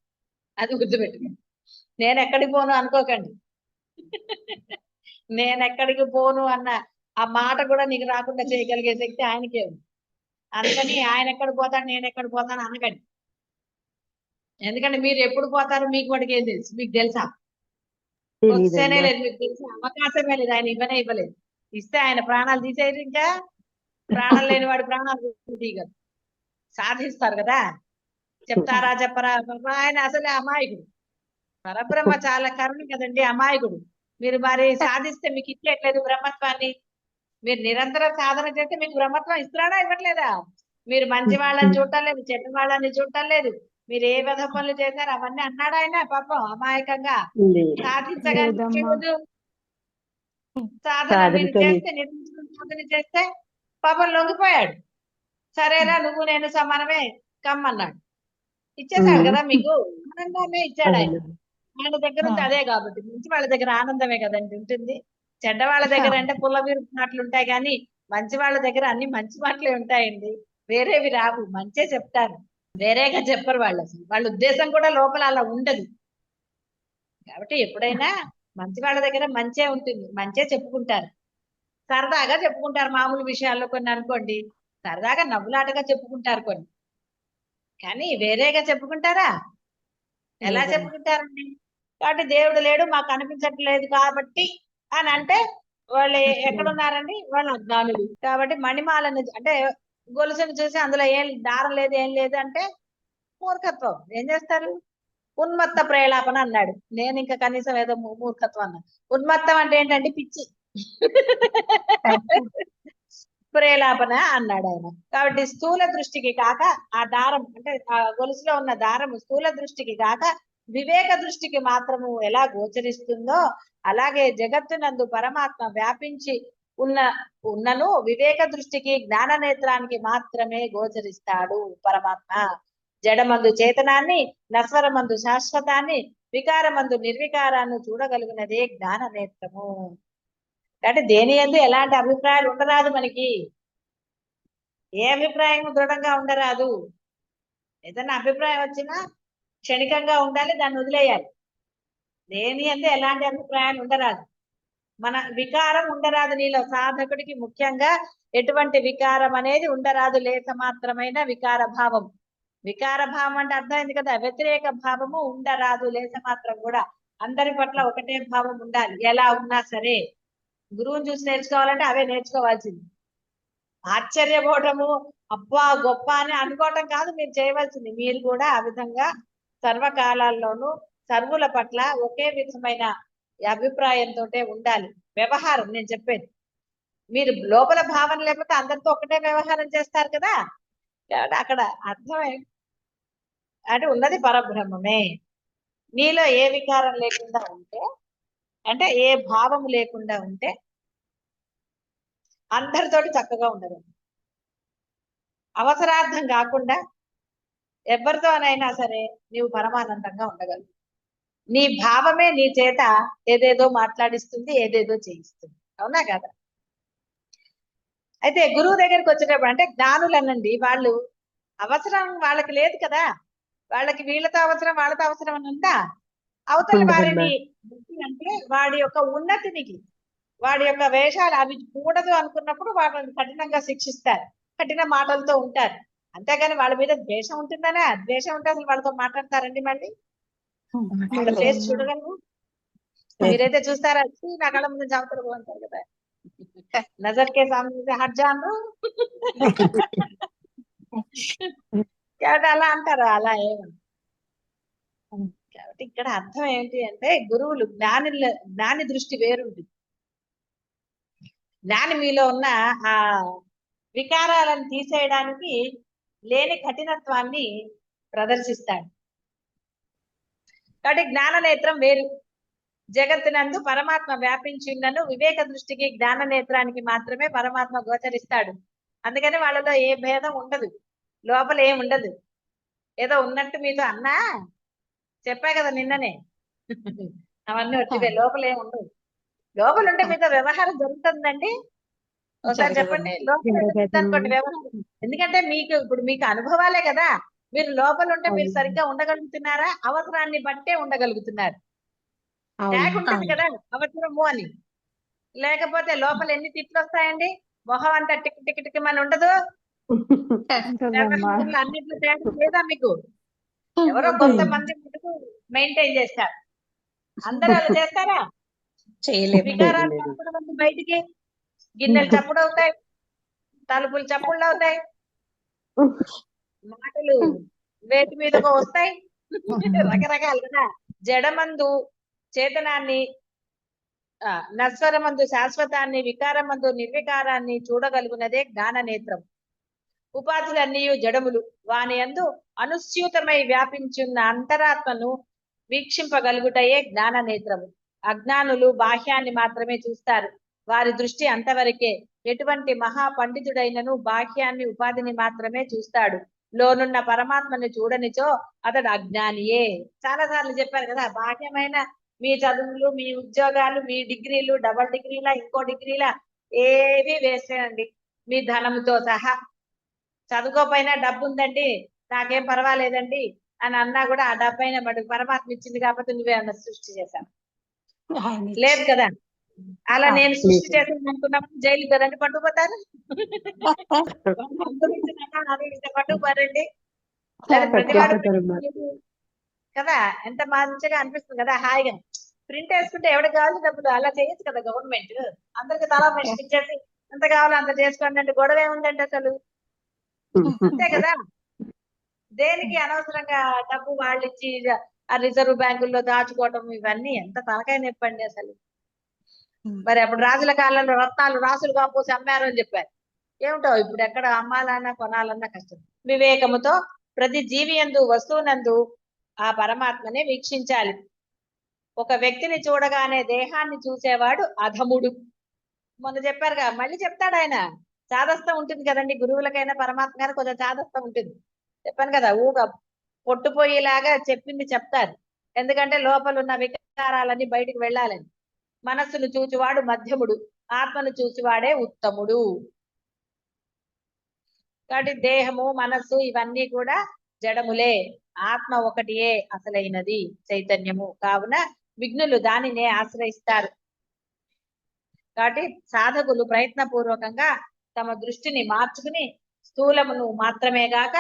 అది గుర్తుపెట్టుకోండి. నేను ఎక్కడికి పోను అనుకోకండి. నేను ఎక్కడికి పోను అన్న ఆ మాట కూడా నీకు రాకుండా చేయగలిగే శక్తి ఆయనకే ఉంది. అందుకని ఆయన ఎక్కడ పోతాడు నేను ఎక్కడ పోతాను అనకండి. ఎందుకంటే మీరు ఎప్పుడు పోతారు మీకు వాడికి ఏం తెలుసు? మీకు తెలుసా? వస్తేనే లేదు, మీకు తెలిసే అవకాశమే లేదు. ఆయన ఇవ్వలేదు. ఇస్తే ఆయన ప్రాణాలు తీసేది, ఇంకా ప్రాణం లేని వాడి ప్రాణాలు తీయగలరు, సాధిస్తారు కదా. చెప్తారా చెప్పరా? ఆయన అసలే అమాయకుడు. పరబ్రహ్మ చాలా కరుణ కదండి, అమాయకుడు. మీరు మరి సాధిస్తే మీకు ఇచ్చేట్లేదు బ్రహ్మత్వాన్ని. మీరు నిరంతరం సాధన చేస్తే మీకు బ్రహ్మత్వం ఇస్తున్నాడా ఇవ్వట్లేదా? మీరు మంచి వాళ్ళని చూడటం లేదు, చెడ్డ వాళ్ళని చూడటం లేదు. మీరు ఏ విధ పనులు చేశారు అవన్నీ అన్నాడు ఆయన. పాపం అమాయకంగా సాధించగలిగేది సాధన మీరు చేస్తే, నిరంతరం సాధన చేస్తే పాపం లొంగిపోయాడు. సరేరా నువ్వు నేను సమానమే కమ్మన్నాడు, ఇచ్చేసాడు కదా. మీకు ఆనందాన్ని ఇచ్చాడు ఆయన. ఆయన దగ్గర ఉంది అదే కాబట్టి. మంచి వాళ్ళ దగ్గర ఆనందమే కదండి ఉంటుంది. చెడ్డ వాళ్ళ దగ్గర అంటే పుల్లవిరు మాటలు ఉంటాయి, కానీ మంచి వాళ్ళ దగ్గర అన్ని మంచి మాటలే ఉంటాయండి, వేరేవి రావు. మంచే చెప్తారు, వేరేగా చెప్పరు వాళ్ళు. అసలు వాళ్ళ ఉద్దేశం కూడా లోపల అలా ఉండదు. కాబట్టి ఎప్పుడైనా మంచి వాళ్ళ దగ్గర మంచే ఉంటుంది, మంచే చెప్పుకుంటారు, సరదాగా చెప్పుకుంటారు. మామూలు విషయాల్లో కొన్ని అనుకోండి సరదాగా నవ్వులాటగా చెప్పుకుంటారు కొన్ని, కానీ వేరేగా చెప్పుకుంటారా? ఎలా చెప్పుకుంటారండి? కాబట్టి దేవుడు లేడు మాకు అనిపించట్లేదు కాబట్టి అని అంటే వాళ్ళు ఎక్కడున్నారండి? వాళ్ళు అజ్ఞానులు. కాబట్టి మణిమాలను అంటే గొలుసును చూసి అందులో ఏం దారం లేదు ఏం లేదు అంటే మూర్ఖత్వం. ఏం చేస్తారు? ఉన్మత్త ప్రేలాపన అన్నాడు. నేను ఇంకా కనీసం ఏదో మూర్ఖత్వం అన్నా. ఉన్మత్తం అంటే ఏంటంటే పిచ్చి. ప్రేలాపన అన్నాడు ఆయన. కాబట్టి స్థూల దృష్టికి కాక ఆ దారం అంటే ఆ గొలుసులో ఉన్న దారం స్థూల దృష్టికి కాక వివేక దృష్టికి మాత్రము ఎలా గోచరిస్తుందో అలాగే జగత్తునందు పరమాత్మ వ్యాపించి ఉన్నను వివేక దృష్టికి జ్ఞాన నేత్రానికి మాత్రమే గోచరిస్తాడు పరమాత్మ. జడమందు చేతనాన్ని, నస్వరమందు శాశ్వతాన్ని, వికారమందు నిర్వికారాన్ని చూడగలిగినదే జ్ఞాన నేత్రము. అంటే దేని యందు ఎలాంటి అభిప్రాయాలు ఉండరాదు మనకి. ఏ అభిప్రాయం దృఢంగా ఉండరాదు. ఏదైనా అభిప్రాయం వచ్చినా క్షణికంగా ఉండాలి, దాన్ని వదిలేయాలి. దేని యందు ఎలాంటి అభిప్రాయాలు ఉండరాదు. మన వికారం ఉండరాదు నీలో. సాధకుడికి ముఖ్యంగా ఎటువంటి వికారం అనేది ఉండరాదు. లేక మాత్రమైన వికార భావం. వికార భావం అంటే అర్థమైంది కదా, వ్యతిరేక భావము ఉండరాదు. లేక మాత్రం కూడా అందరి పట్ల ఒకటే భావం ఉండాలి. ఎలా ఉన్నా సరే గురువుని చూసి నేర్చుకోవాలంటే అవే నేర్చుకోవాల్సింది. ఆశ్చర్యపోవటము, అబ్బా గొప్ప అని అనుకోవటం కాదు మీరు చేయవలసింది. మీరు కూడా ఆ విధంగా సర్వకాలాల్లోనూ సర్వుల పట్ల ఒకే విధమైన అభిప్రాయంతో ఉండాలి. వ్యవహారం నేను చెప్పేది. మీరు లోపల భావన లేకపోతే అందరితో ఒకటే వ్యవహారం చేస్తారు కదా. అక్కడ అర్థమే అంటే ఉన్నది పరబ్రహ్మమే. నీలో ఏ వికారం లేకుండా ఉంటే, అంటే ఏ భావం లేకుండా ఉంటే అందరితోటి చక్కగా ఉండదు. అవసరార్థం కాకుండా ఎవరితోనైనా సరే నీవు పరమానందంగా ఉండగలవు. నీ భావమే నీ చేత ఏదేదో మాట్లాడిస్తుంది, ఏదేదో చేయిస్తుంది. అవునా కదా? అయితే గురువు దగ్గరికి వచ్చేటప్పుడు అంటే జ్ఞానులు అనండి, వాళ్ళు అవసరం వాళ్ళకి లేదు కదా. వాళ్ళకి వీళ్ళతో అవసరం వాళ్ళతో అవసరం అని ఉందా? అవతలి వారిని అంటే వాడి యొక్క ఉన్నతినికి, వాడి యొక్క వేషాలు అవి కూడదు అనుకున్నప్పుడు వాళ్ళని కఠినంగా శిక్షిస్తారు, కఠిన మాటలతో ఉంటారు. అంతేగాని వాళ్ళ మీద ద్వేషం ఉంటుందనే. ద్వేషం ఉంటే అసలు వాళ్ళతో మాట్లాడతారండి? మళ్ళీ వాళ్ళ ఫేస్ చూడగలము? మీరైతే చూస్తారా? నా కళ్ళ ముందు చదువుతారు బాగుంటారు కదా, నజర్కే సామనే హట్ జాను కాబట్టి అలా అంటారు. అలా ఏమని కాబట్టి ఇక్కడ అర్థం ఏంటి అంటే గురువులు జ్ఞాని దృష్టి వేరుంటుంది. జ్ఞాని మీలో ఉన్న ఆ వికారాలను తీసేయడానికి లేని కఠినత్వాన్ని ప్రదర్శిస్తాడు. కాబట్టి జ్ఞాన నేత్రం వేరు. జగత్తునందు పరమాత్మ వ్యాపించిందను వివేక దృష్టికి జ్ఞాన నేత్రానికి మాత్రమే పరమాత్మ గోచరిస్తాడు. అందుకని వాళ్ళలో ఏ భేదం ఉండదు, లోపల ఏం ఉండదు. ఏదో ఉన్నట్టు మీతో అన్నా చెప్పా కదా నిన్ననే, అవన్నీ వచ్చివే. లోపల ఏం ఉండదు. లోపల ఉంటే మీతో వ్యవహారం జరుగుతుందండి. ఒకసారి చెప్పండి, లోపల అనుకోండి వ్యవహారం. ఎందుకంటే మీకు అనుభవాలే కదా. మీరు లోపల ఉంటే మీరు సరిగ్గా ఉండగలుగుతున్నారా? అవసరాన్ని బట్టే ఉండగలుగుతున్నారు. ట్యాగ్ ఉంటుంది కదా అవసరము అని. లేకపోతే లోపల ఎన్ని తిట్లు వస్తాయండి. మొహం అంతా టిక్ టిక్ టిక్ అని ఉండదు. అన్నిట్లో ట్యాగ్ లేదా మీకు? ఎవరో కొంతమంది మటుకు మెయింటైన్ చేస్తారు. అందరూ అలా చేస్తారా? వికారాలు కనపడవండి బయటికి. గిన్నెలు చప్పుడు అవుతాయి, తలుపులు చప్పుళ్ళు అవుతాయి, మాటలు వేటి మీదకో వస్తాయి, రకరకాలు కదా. జడమందు చేతనాన్ని, నస్వరమందు శాశ్వతాన్ని, వికారమందు నిర్వికారాన్ని చూడగలుగునదే జ్ఞాన నేత్రం. ఉపాధులన్నీ జడములు, వాని యందు అనుస్యూతమై వ్యాపించున్న అంతరాత్మను వీక్షింపగలుగుటయే జ్ఞాన నేత్రము. అజ్ఞానులు బాహ్యాన్ని మాత్రమే చూస్తారు. వారి దృష్టి అంతవరకే. ఎటువంటి మహా పండితుడైనను బాహ్యాన్ని, ఉపాధిని మాత్రమే చూస్తాడు. లోనున్న పరమాత్మని చూడనిచో అతడు అజ్ఞానియే. చాలా సార్లు చెప్పారు కదా, బాహ్యమైన మీ చదువులు, మీ ఉద్యోగాలు, మీ డిగ్రీలు, డబల్ డిగ్రీలా ఇంకో డిగ్రీలా ఏవి వేసేయండి. మీ ధనంతో సహా చదువుకోపోయినా డబ్బు ఉందండి, నాకేం పర్వాలేదండి అని అన్నా కూడా ఆ డబ్బు అయినా మటుకు పరమాత్మ ఇచ్చింది కాబట్టి నువ్వేమన్నా సృష్టి చేశావు? లేదు కదా. అలా నేను సృష్టి చేసాను అనుకున్నప్పుడు జైలు కదండి పట్టుకుపోతారు. పట్టుకుపోరండి. లేదా ప్రతివాడు కదా. ఎంత మంచిగా అనిపిస్తుంది కదా, హాయిగా ప్రింట్ వేసుకుంటే ఎవరికి కావాలి డబ్బులు అలా చేయొచ్చు కదా గవర్నమెంట్. అందరికి తలా మనిషికి ఇచ్చేసి ఎంత కావాలో అంత చేసుకోండి అంటే గొడవ ఏముందండి అసలు? అంతే కదా. దేనికి అనవసరంగా డబ్బు వాళ్ళు ఇచ్చి ఆ రిజర్వ్ బ్యాంకుల్లో దాచుకోవటం ఇవన్నీ ఎంత తలకాయ నొప్పండి అసలు. మరి అప్పుడు రాజుల కాలంలో రత్నాలు రాసులు కాపోసి అమ్మారు అని చెప్పారు. ఏమిటో ఇప్పుడు ఎక్కడ అమ్మాలన్నా కొనాలన్నా కష్టం. వివేకముతో ప్రతి జీవి యందు వస్తువునందు ఆ పరమాత్మనే వీక్షించాలి. ఒక వ్యక్తిని చూడగానే దేహాన్ని చూసేవాడు అధముడు. మొన్న చెప్పారుగా, మళ్ళీ చెప్తాడు ఆయన. చాదస్తం ఉంటుంది కదండి, గురువులకైనా పరమాత్మ గారు కొంచెం చాదస్తం ఉంటుంది. చెప్పాను కదా, ఊగా పొట్టుపోయేలాగా చెప్పింది చెప్తారు. ఎందుకంటే లోపల ఉన్న వికారాలన్నీ బయటికి వెళ్ళాలని. మనస్సును చూచువాడు మధ్యముడు, ఆత్మను చూచువాడే ఉత్తముడు. కాబట్టి దేహము, మనస్సు ఇవన్నీ కూడా జడములే, ఆత్మ ఒకటియే అసలైనది చైతన్యము. కావున విఘ్నులు దానినే ఆశ్రయిస్తారు. కాబట్టి సాధకులు ప్రయత్నపూర్వకంగా తమ దృష్టిని మార్చుకుని స్థూలమును మాత్రమే గాక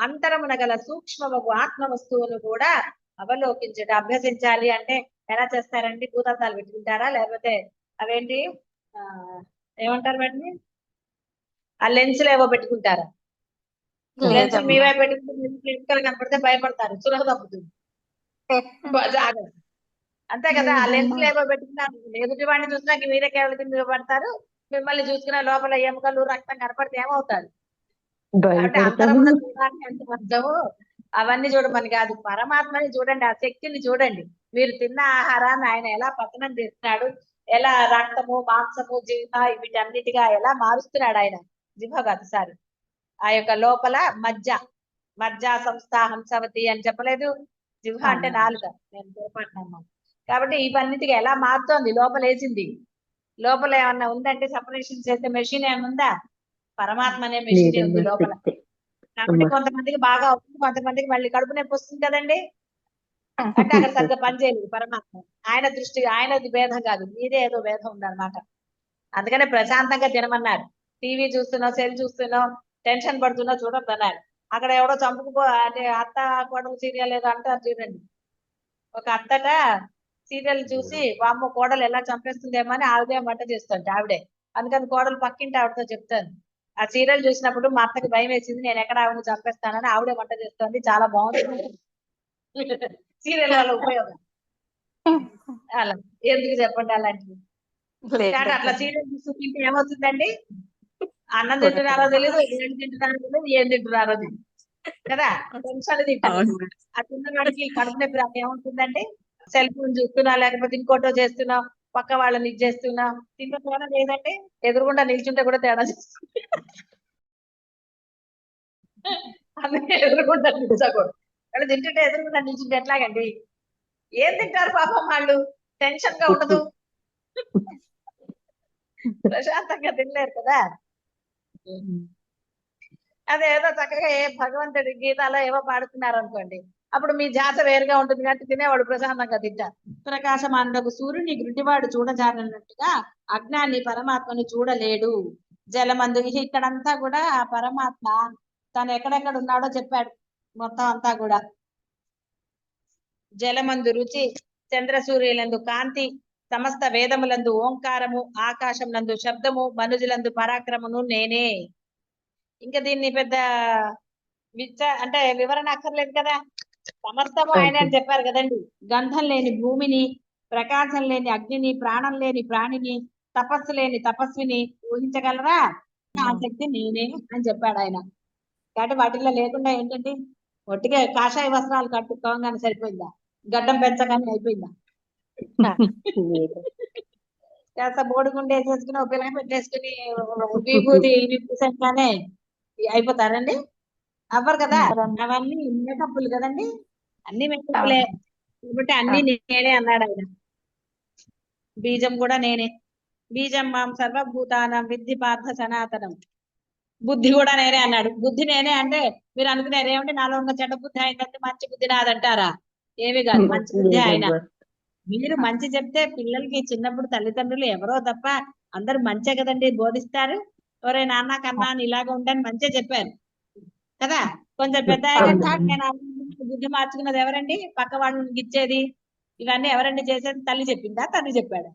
అంతరమున గల సూక్ష్మము ఆత్మ వస్తువును కూడా అవలోకించట అభ్యసించాలి. అంటే ఎలా చేస్తారండి? భూతద్దాలు పెట్టుకుంటారా, లేకపోతే అవేంటి ఏమంటారు వాటిని, ఆ లెన్సులు ఏవో పెట్టుకుంటారా? లెన్సులు లేదమ్మా. మీవే పెట్టుకుంటే కనపడితే భయపడతారు, చురక తప్పుతుంది. జాగ్రత్త. అంతే కదా, ఆ లెన్సులు ఏవో పెట్టుకున్నారు, ఎదుటి వాడిని చూసినాక మీరే కేవలం పడతారు. మిమ్మల్ని చూసుకున్న లోపల ఎముకలు రక్తం కనపడితే ఏమవుతారు? అంటే అంతరమున చూడాలి అంటే అర్థము అవన్నీ చూడమని కాదు, పరమాత్మని చూడండి, ఆ శక్తిని చూడండి. మీరు తిన్న ఆహారాన్ని ఆయన ఎలా పతనం చేస్తున్నాడు, ఎలా రక్తము, మాంసము, జిహ్వ వీటన్నిటిగా ఎలా మారుస్తున్నాడు ఆయన. జిహ్వ కాదు, సారీ, ఆ యొక్క లోపల మజ్జ సంస్థ హంసవతి అని చెప్పలేదు. జిహ్వ అంటే నాలుక, నేను పొరపాటునమ్మా. కాబట్టి ఇవన్నిటిగా ఎలా మారుతోంది, లోపల వేసింది. లోపల ఏమన్నా ఉందంటే సపరేషన్ చేసే మెషిన్ ఏమన్నా ఉందా? పరమాత్మ అనే మెషిన్ ఉంది లోపల. కాబట్టి కొంతమందికి బాగా అవుతుంది, కొంతమందికి మళ్ళీ కడుపు నొప్పి వస్తుంది కదండి. అంటే అక్కడ సరిగ్గా పనిచేయలేదు పరమాత్మ. ఆయన దృష్టి, ఆయనది భేదం కాదు, మీదే ఏదో భేదం ఉందన్నమాట. అందుకనే ప్రశాంతంగా తినమన్నారు. టీవీ చూస్తున్నావు, సెల్ చూస్తున్నావు, టెన్షన్ పడుతున్నావు, చూడొద్దన్నారు. అక్కడ ఎవడో చంపుకుపో అంటే అత్త కోడలు సీరియల్ ఏదో అంటారు చూడండి. ఒక అత్తట సీరియల్ చూసి వామ్మ కోడలు ఎలా చంపేస్తుందేమో అని ఆవిడే వంట చేస్తుంటే ఆవిడే. అందుకని కోడలు పక్కింటి ఆవిడతో చెప్తాను, ఆ సీరియల్ చూసినప్పుడు మా అత్తకి భయం వేసింది, నేను ఎక్కడ ఆవిడని చంపేస్తానని ఆవిడే వంట చేస్తుంది, చాలా బాగుంది సీరియల్ వల్ల ఉపయోగం. అలా ఎందుకు చెప్పండి అలాంటివి. కాబట్టి అట్లా సీరియల్ చూసి తింటే ఏమవుతుందండి? అన్నం తింటున్నారో తెలియదు, ఏం తింటున్నారో తెలియదు, ఏం తింటున్నారో తెలియదు కదా. టెన్షన్ తింటారు. ఆ తిన్నవాడికి కడుపు నొప్పి రాక ఏమవుతుందండి? సెల్ ఫోన్ చూస్తున్నా, లేకపోతే ఇంకోటో చేస్తున్నా, పక్క వాళ్ళని ఇది చేస్తున్నా, తింటే తేడా లేదండి. ఎదురుగుండా నిల్చుంటే కూడా తేడా చేస్తుంది. అందుకే ఎదురుగుండా నిల్చకూడదు. వాళ్ళు తింటుంటే ఎదురుగుండా నిల్చుంటే ఎట్లాగండి? ఏం తింటారు పాపం వాళ్ళు? టెన్షన్ గా ఉండదు, ప్రశాంతంగా తినలేరు కదా. అదేదో చక్కగా ఏ భగవంతుడి గీతాలో ఏవో పాడుతున్నారు అనుకోండి, అప్పుడు మీ జాత వేరుగా ఉంటుంది కాబట్టి తినేవాడు ప్రశాంతంగా తింటారు. ప్రకాశమానుడకు సూర్యుని గుడ్డివాడు చూడజారినట్టుగా అజ్ఞాని పరమాత్మని చూడలేడు. జలమందు ఇక్కడంతా కూడా ఆ పరమాత్మ తను ఎక్కడెక్కడ ఉన్నాడో చెప్పాడు మొత్తం అంతా కూడా. జలమందు రుచి, చంద్ర సూర్యులందు కాంతి, సమస్త వేదములందు ఓంకారము, ఆకాశం నందు శబ్దము, మనుజులందు పరాక్రమము నేనే. ఇంకా దీన్ని పెద్ద అంటే వివరణ అక్కర్లేదు కదా, సమస్తము ఆయన అని చెప్పారు కదండి. గంధం లేని భూమిని, ప్రకాశం లేని అగ్నిని, ప్రాణం లేని ప్రాణిని, తపస్సు లేని తపస్విని ఊహించగలరా? ఆ శక్తి నేనే అని చెప్పాడు ఆయన. కాబట్టి వాటిల్లో లేకుండా ఏంటండి, ఒట్టిగా కాషాయ వస్త్రాలు కట్టుకోగానే సరిపోయిందా? గడ్డం పెంచగానే అయిపోయిందా? కాస్త బోడిగుండు వేసేసుకుని ఒక పిల్లగా పెట్టేసుకుని విభూతి పూసంగానే అయిపోతారండి? అవ్వరు కదా. అవన్నీ మేకప్పులు కదండి, అన్ని మేకప్పులే. కాబట్టి అన్ని నేనే అన్నాడు ఆయన. బీజం కూడా నేనే. బీజం మాం సర్వభూతానం విద్ధి పార్థ సనాతనం. బుద్ధి కూడా నేనే అన్నాడు. బుద్ధి నేనే అంటే మీరు అనుకున్నారు ఏమంటే నాలో ఉన్న చెడ్డ బుద్ధి అయిందంటే మంచి బుద్ధి నాదంటారా? ఏమి కాదు, మంచి బుద్ధి ఆయన. మీరు మంచి చెప్తే పిల్లలకి చిన్నప్పుడు తల్లిదండ్రులు ఎవరో తప్ప అందరూ మంచే కదండి బోధిస్తారు. ఎవరే నాన్న కన్నా అని ఇలాగ ఉండని మంచే చెప్పారు కదా. కొంచెం పెద్ద నేను బుద్ధి మార్చుకున్నది ఎవరండి? పక్క వాళ్ళని గిచ్చేది ఇవన్నీ ఎవరండి చేసేది? తల్లి చెప్పిందా, తండ్రి చెప్పాడు?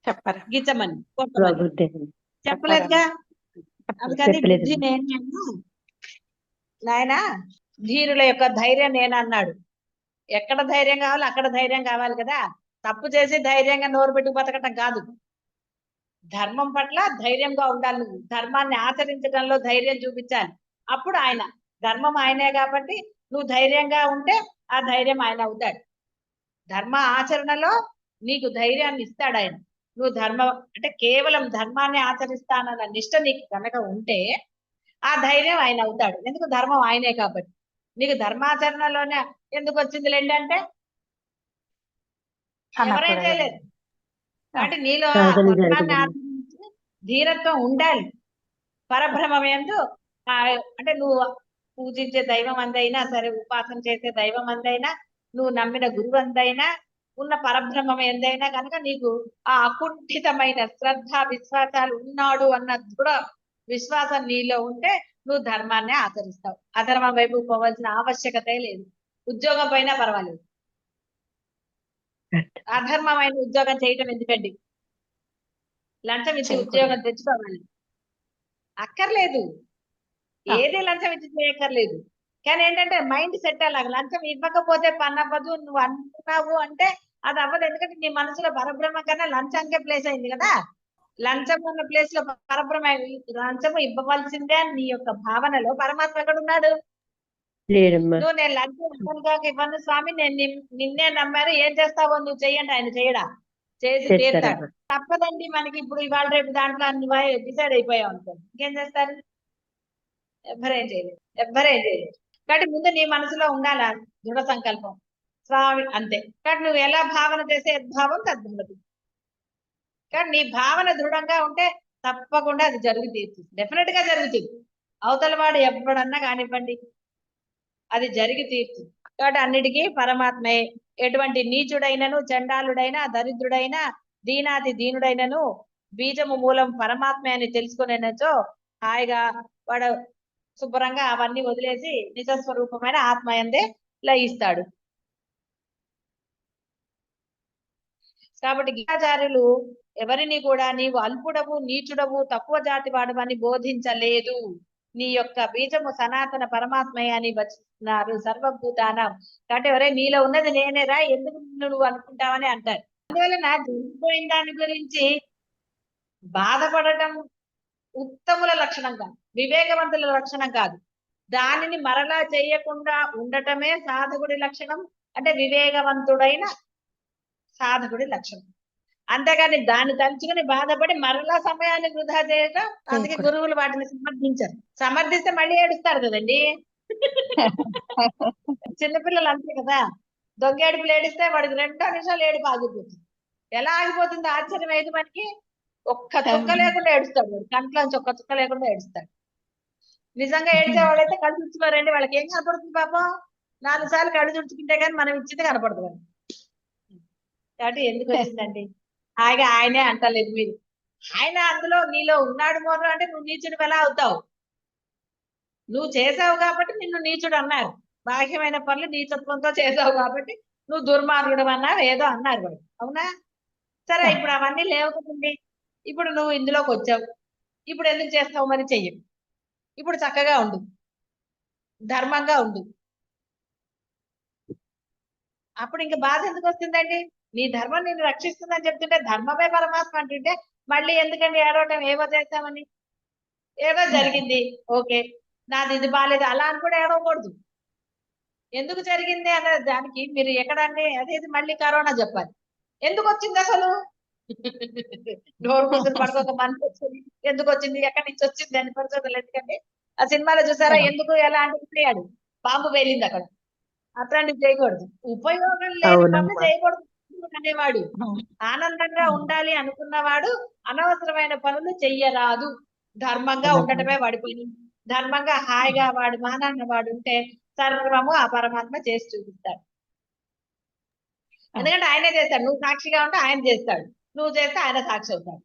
చెప్పారు, గిచ్చమని కొట్టమని చెప్పలేదుగా. అందుకని బుద్ధి నేను నాయన. ధీరుల యొక్క ధైర్యం నేను అన్నాడు. ఎక్కడ ధైర్యం కావాలి అక్కడ ధైర్యం కావాలి కదా. తప్పు చేసి ధైర్యంగా నోరు పెట్టి బతకటం కాదు. ధర్మం పట్ల ధైర్యంగా ఉండాలి. నువ్వు ధర్మాన్ని ఆచరించడంలో ధైర్యం చూపించాలి. అప్పుడు ఆయన ధర్మం ఆయనే కాబట్టి నువ్వు ధైర్యంగా ఉంటే ఆ ధైర్యం ఆయన అవుతాడు. ధర్మ ఆచరణలో నీకు ధైర్యాన్ని ఇస్తాడు ఆయన. నువ్వు అంటే కేవలం ధర్మాన్ని ఆచరిస్తానన్న నిష్ట నీకు కనుక ఉంటే ఆ ధైర్యం ఆయన అవుతాడు. ఎందుకు? ధర్మం ఆయనే కాబట్టి. నీకు ధర్మాచరణలోనే ఎందుకు వచ్చింది లేండి అంటే ఎవరేం చేయలేదు. కాబట్టి నీలో ఆ ధర్మాన్ని ఆచరించి ధీరత్వం ఉండాలి. పరబ్రహ్మం యందు అంటే నువ్వు పూజించే దైవం అందైనా సరే, ఉపాసన చేసే దైవం అందైనా, నువ్వు నమ్మిన గురువు అందైనా, ఉన్న పరబ్రహ్మం ఎందైనా కనుక నీకు ఆ అకుంఠితమైన శ్రద్ధ విశ్వాసాలు ఉన్నాడు అన్న దృఢ విశ్వాసం నీలో ఉంటే నువ్వు ధర్మాన్ని ఆచరిస్తావు. అధర్మం వైపు పోవాల్సిన ఆవశ్యకతే లేదు. ఉద్యోగం పైన పర్వాలేదు. అధర్మమైన ఉద్యోగం చేయటం ఎందుకండి? లంచం ఇచ్చి ఉద్యోగం తెచ్చుకోవాలి అక్కర్లేదు. ఏది లంచం ఇచ్చి చేయక్కర్లేదు. కానీ ఏంటంటే మైండ్ సెట్ అలాగ లంచం ఇవ్వకపోతే పని అవ్వదు నువ్వు అనుకున్నావు అంటే అది అవ్వదు. ఎందుకంటే నీ మనసులో పరబ్రహ్మ కన్నా లంచానికే ప్లేస్ అయింది కదా. లంచం ఉన్న ప్లేస్ లో పరబ్రహ్మ లంచము ఇవ్వవలసిందే అని నీ యొక్క భావనలో పరమాత్మ ఎక్కడ ఉన్నాడు? నువ్వు నేను లంచం ఇవ్వను స్వామి, నేను నిన్నే నమ్మాను, ఏం చేస్తావో నువ్వు చెయ్యండి, ఆయన చేయడా? చేసి తీరుతాడు. తప్పదండి మనకి. ఇప్పుడు ఇవాళ రేపు దాంట్లో అన్ని డిసైడ్ అయిపోయావు అనుకో, ఇంకేం చేస్తారు? ఎవ్వరేం చేయలేదు. కాబట్టి ముందు నీ మనసులో ఉండాలి దృఢ సంకల్పం, స్వామి అంతే. కాబట్టి నువ్వు ఎలా భావన చేసే యద్భావం తద్భవతి. కానీ నీ భావన దృఢంగా ఉంటే తప్పకుండా అది జరుగుతుంది. డెఫినెట్ గా జరుగుతుంది. అవతల వాడు ఎప్పుడన్నా కానివ్వండి, అది జరిగి తీరుతుంది. కాబట్టి అన్నిటికీ పరమాత్మే. ఎటువంటి నీచుడైనను, చండాలుడైనా, దరిద్రుడైనా, దీనాతి దీనుడైనను బీజము మూలం పరమాత్మే అని తెలుసుకునేనచో హాయిగా వాడు శుభ్రంగా అవన్నీ వదిలేసి నిజస్వరూపమైన ఆత్మయందే లయిస్తాడు. కాబట్టి గీతాచార్యులు ఎవరిని కూడా నీవు అల్పుడవు, నీచుడవు, తక్కువ జాతి వాడవని బోధించలేదు. నీ యొక్క బీజము సనాతన పరమాత్మయ అని వచ్చినారు సర్వభూతానం. కాబట్టి ఎవరే నీలో ఉన్నది నేనేరా, ఎందుకు నువ్వు అనుకుంటావని అంటారు. అందువల్ల నా జరిగిపోయిన దాని గురించి బాధపడటం ఉత్తముల లక్షణం కాదు, వివేకవంతుల లక్షణం కాదు. దానిని మరలా చేయకుండా ఉండటమే సాధకుడి లక్షణం, అంటే వివేకవంతుడైన సాధకుడి లక్షణం. అంతేగాని దాన్ని తలుచుకుని బాధపడి మరలా సమయాన్ని వృధా చేయటం. అందుకే గురువులు వాటిని సమర్థించారు. సమర్థిస్తే మళ్ళీ ఏడుస్తారు కదండి. చిన్నపిల్లలు అంతే కదా, దొంగ ఏడుపులు ఏడిస్తే వాడికి 2 నిమిషాలు ఏడుపు ఆగిపోతుంది. ఎలా ఆగిపోతుంది ఆశ్చర్యం అయితే మనకి. ఒక్క చుక్క లేకుండా ఏడుస్తాడు వాడు, కంట్లోంచి ఒక్క చుక్క లేకుండా ఏడుస్తాడు. నిజంగా ఏడ్చే వాళ్ళైతే కళ్ళు తుడుచుకోరండి, వాళ్ళకి ఏం కనపడుతుంది పాపం? 4 సార్లు కళ్ళు తుడుచుకుంటే కానీ మనం ఇచ్చింది కనపడదు. కాబట్టి ఎందుకు వచ్చిందండి? హాయిగా ఆయనే అంటలేదు మీరు. ఆయన అందులో నీలో ఉన్నాడు మోరు అంటే నువ్వు నీచుడు ఎలా అవుతావు? నువ్వు చేసావు కాబట్టి నిన్ను నీచుడు అన్నారు. బాహ్యమైన పనులు నీచత్వంతో చేసావు కాబట్టి నువ్వు దుర్మార్గుడు అన్నారు, ఏదో అన్నారు వాడు. అవునా? సరే, ఇప్పుడు అవన్నీ లేవు కదండి. ఇప్పుడు నువ్వు ఇందులోకి వచ్చావు, ఇప్పుడు ఎందుకు చేస్తావు? మరి చెయ్యవు. ఇప్పుడు చక్కగా ఉండు, ధర్మంగా ఉండు. అప్పుడు ఇంకా బాధ ఎందుకు వస్తుందండి? నీ ధర్మం నిన్ను రక్షిస్తుందని చెప్తుంటే, ధర్మమే పరమాత్మ అంటుంటే మళ్ళీ ఎందుకండి ఏడవటం? ఏవో చేస్తామని. ఏదో జరిగింది, ఓకే, నాది ఇది బాగాలేదు అలా అని కూడా ఏడవకూడదు. ఎందుకు జరిగింది అనే దానికి మీరు ఎక్కడండి అదే మళ్ళీ కరోనా చెప్పాలి. ఎందుకు వచ్చింది అసలు? నోరు కూర్చొని పడుకోక మనసు వచ్చింది, ఎందుకు వచ్చింది, ఎక్కడి నుంచి వచ్చింది అని పరిశోధనలు. ఎందుకండి ఆ సినిమాలో చూసారా? ఎందుకు ఎలా అంటే బాంబు వేలింది అక్కడ. అట్లాంటివి చేయకూడదు. ఉపయోగం లేని పనులు చేయకూడదు అనేవాడు. ఆనందంగా ఉండాలి అనుకున్నవాడు అనవసరమైన పనులు చెయ్యరాదు. ధర్మంగా ఉండటమే వాడి పని. ధర్మంగా హాయిగా వాడు మానాన్న వాడు ఉంటే సర్వము ఆ పరమాత్మ చేసి చూపిస్తాడు. ఎందుకంటే ఆయనే చేస్తాడు. నువ్వు సాక్షిగా ఉంటే ఆయన చేస్తాడు, నువ్వు చేస్తే ఆయన సాక్షి అవుతాడు.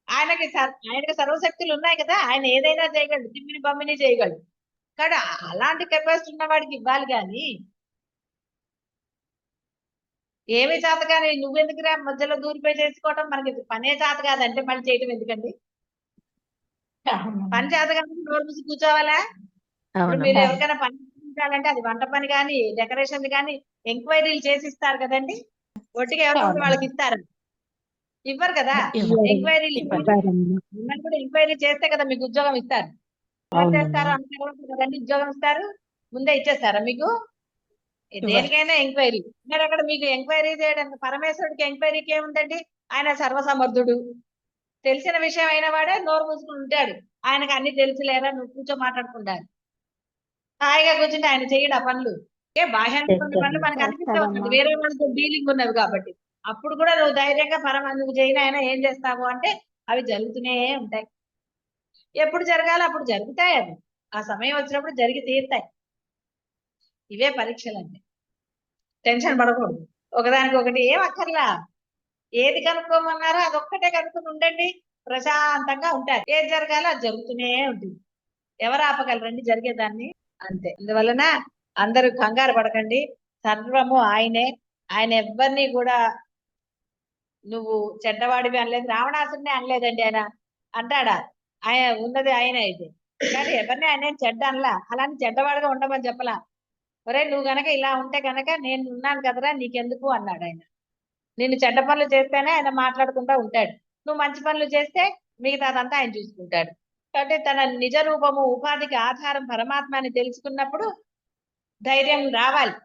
ఆయనకి సర్వశక్తులు ఉన్నాయి కదా, ఆయన ఏదైనా చేయగలడు, తిమ్మిని బమ్మిని చేయగలడు. కానీ అలాంటి కెపాసిటీ ఉన్న వాడికి ఇవ్వాలి. కానీ ఏమి చేత కానీ నువ్వెందుకురా మధ్యలో దూరిపోయి చేసుకోవటం? మనకి పనే చేత కాదంటే మళ్ళీ చేయటం ఎందుకండి? పని చేత కానీ నోరు మూసి కూర్చోవాలా? ఇప్పుడు మీరు ఎవరికైనా పని చేయాలంటే అది వంట పని కానీ, డెకరేషన్ కానీ ఎంక్వైరీలు చేసి ఇస్తారు కదండి. ఒట్టిగా ఎవరికో వాళ్ళకి ఇస్తారు? ఇవ్వరు కదా. ఎంక్వైరీలు మిమ్మల్ని కూడా ఎంక్వైరీ చేస్తే కదా మీకు ఉద్యోగం ఇస్తారు. చేస్తారు అంతే కదండి ఉద్యోగం ఇస్తారు. ముందే ఇచ్చేస్తారా మీకు? దేనికైనా ఎంక్వైరీ. మరి అక్కడ మీకు ఎంక్వైరీ చేయడానికి పరమేశ్వరుడికి ఎంక్వైరీకి ఏముందండి? ఆయన సర్వసమర్థుడు. తెలిసిన విషయం అయిన వాడే నోరు మూసుకుని ఉంటాడు. ఆయనకు అన్ని తెలుసులేరా, నువ్వు కూర్చో మాట్లాడుకుంటారు. హాయిగా కూర్చుంటే ఆయన చేయడు ఆ పనులు. బాహ్యానికి కొన్ని పనులు మనకు అనిపిస్తూ ఉంటుంది, వేరే వాళ్ళతో డీలింగ్ ఉన్నవి కాబట్టి. అప్పుడు కూడా నువ్వు ధైర్యంగా నువ్వు చేయని ఆయన ఏం చేస్తావు అంటే అవి జరుగుతూనే ఉంటాయి. ఎప్పుడు జరగాలి అప్పుడు జరుగుతాయి. అవి ఆ సమయం వచ్చినప్పుడు జరిగి తీరుతాయి. ఇవే పరీక్షలండి. టెన్షన్ పడకూడదు. ఒకదానికొకటి ఏం అక్కర్లా. ఏది కనుక్కోమన్నారో అదొక్కటే కనుక్కొని ఉండండి, ప్రశాంతంగా ఉంటారు. ఏది జరగాలో అది జరుగుతూనే ఉంటుంది. ఎవరు ఆపగలరండి జరిగేదాన్ని? అంతే. అందువలన అందరూ కంగారు పడకండి. సర్వము ఆయనే. ఆయన ఎవ్వరిని కూడా నువ్వు చెడ్డవాడివి అనలేదు, రావణాసుడిని అనలేదండి. ఆయన అంటాడా? ఆయన ఉన్నది ఆయన అయితే, కానీ ఎవరిని ఆయన చెడ్డ అనలా. అలాని చెడ్డవాడిగా ఉండమని చెప్పలా. ఒరే నువ్వు గనక ఇలా ఉంటే గనక నేను ఉన్నాను కదరా నీకెందుకు అన్నాడు ఆయన. నిన్ను చెడ్డ పనులు చేస్తేనే ఆయన మాట్లాడుకుంటా ఉంటాడు. నువ్వు మంచి పనులు చేస్తే మిగతాదంతా ఆయన చూసుకుంటాడు. కాబట్టి తన నిజ రూపము, ఉపాధికి ఆధారం పరమాత్మ అని తెలుసుకున్నప్పుడు ధైర్యం రావాలి.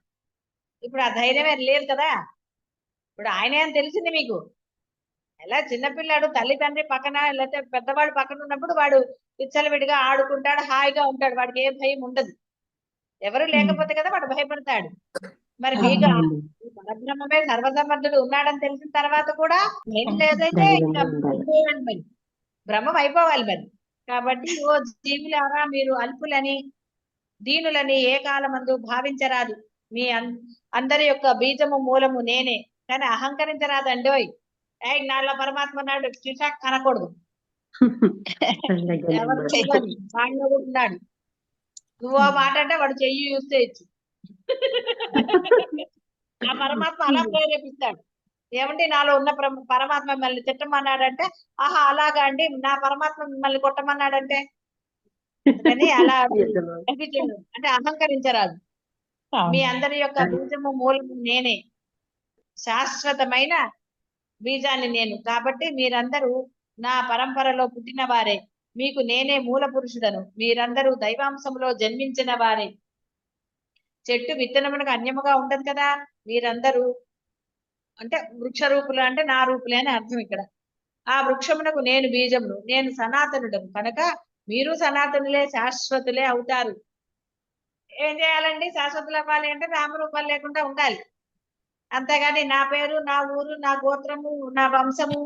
ఇప్పుడు ఆ ధైర్యమే లేదు కదా. ఇప్పుడు ఆయనే అని తెలిసింది మీకు. ఎలా చిన్నపిల్లాడు తల్లి తండ్రి పక్కన లేకపోతే పెద్దవాడు పక్కన ఉన్నప్పుడు వాడు విచ్చలవిడిగా ఆడుకుంటాడు, హాయిగా ఉంటాడు, వాడికి ఏ భయం ఉండదు. ఎవరు లేకపోతే కదా వాడు భయపడతాడు. మరి మీకు పరబ్రహ్మమే సర్వసమర్థుడు ఉన్నాడని తెలిసిన తర్వాత కూడా ఏం లేదైతే ఇంకా మరి బ్రహ్మం అయిపోవాలి మరి. కాబట్టి ఓ జీవులారా మీరు అల్పులని దీనులని ఏ కాలమందు భావించరాదు. మీ అందరి యొక్క బీజము మూలము నేనే, కానీ అహంకరించరాదండోయ్. నాలో పరమాత్మ నాడు చూసా కనకూడదు. ఎవరు చెయ్యాలి వాడిలో కూడా ఉన్నాడు. నువ్వు మాట అంటే వాడు చెయ్యి యూజ్ చేయొచ్చు. ఆ పరమాత్మ అలా ప్రేరేపిస్తాడు. ఏమంటే నాలో ఉన్న పరమాత్మ మిమ్మల్ని తిట్టమన్నాడంటే ఆహా అలాగా అండి, నా పరమాత్మ మిమ్మల్ని కొట్టమన్నాడంటే అని అలా అంటే అహంకరించరాదు. మీ అందరి యొక్క బీజము మూలము నేనే, శాశ్వతమైన బీజాన్ని నేను. కాబట్టి మీరందరూ నా పరంపరలో పుట్టిన వారే. మీకు నేనే మూల పురుషుడను. మీరందరూ దైవాంశంలో జన్మించిన వారే. చెట్టు విత్తనమునకు అన్యముగా ఉండదు కదా. మీరందరూ అంటే వృక్ష రూపులు అంటే నా రూపులే అని అర్థం ఇక్కడ. ఆ వృక్షమునకు నేను బీజమును, నేను సనాతనుడను కనుక మీరు సనాతనులే, శాశ్వతులే అవుతారు. ఏం చేయాలండి? శాశ్వతులు అవ్వాలి అంటే నామరూపాలు లేకుండా ఉండాలి. అంతేగాని నా పేరు, నా ఊరు, నా గోత్రము, నా వంశము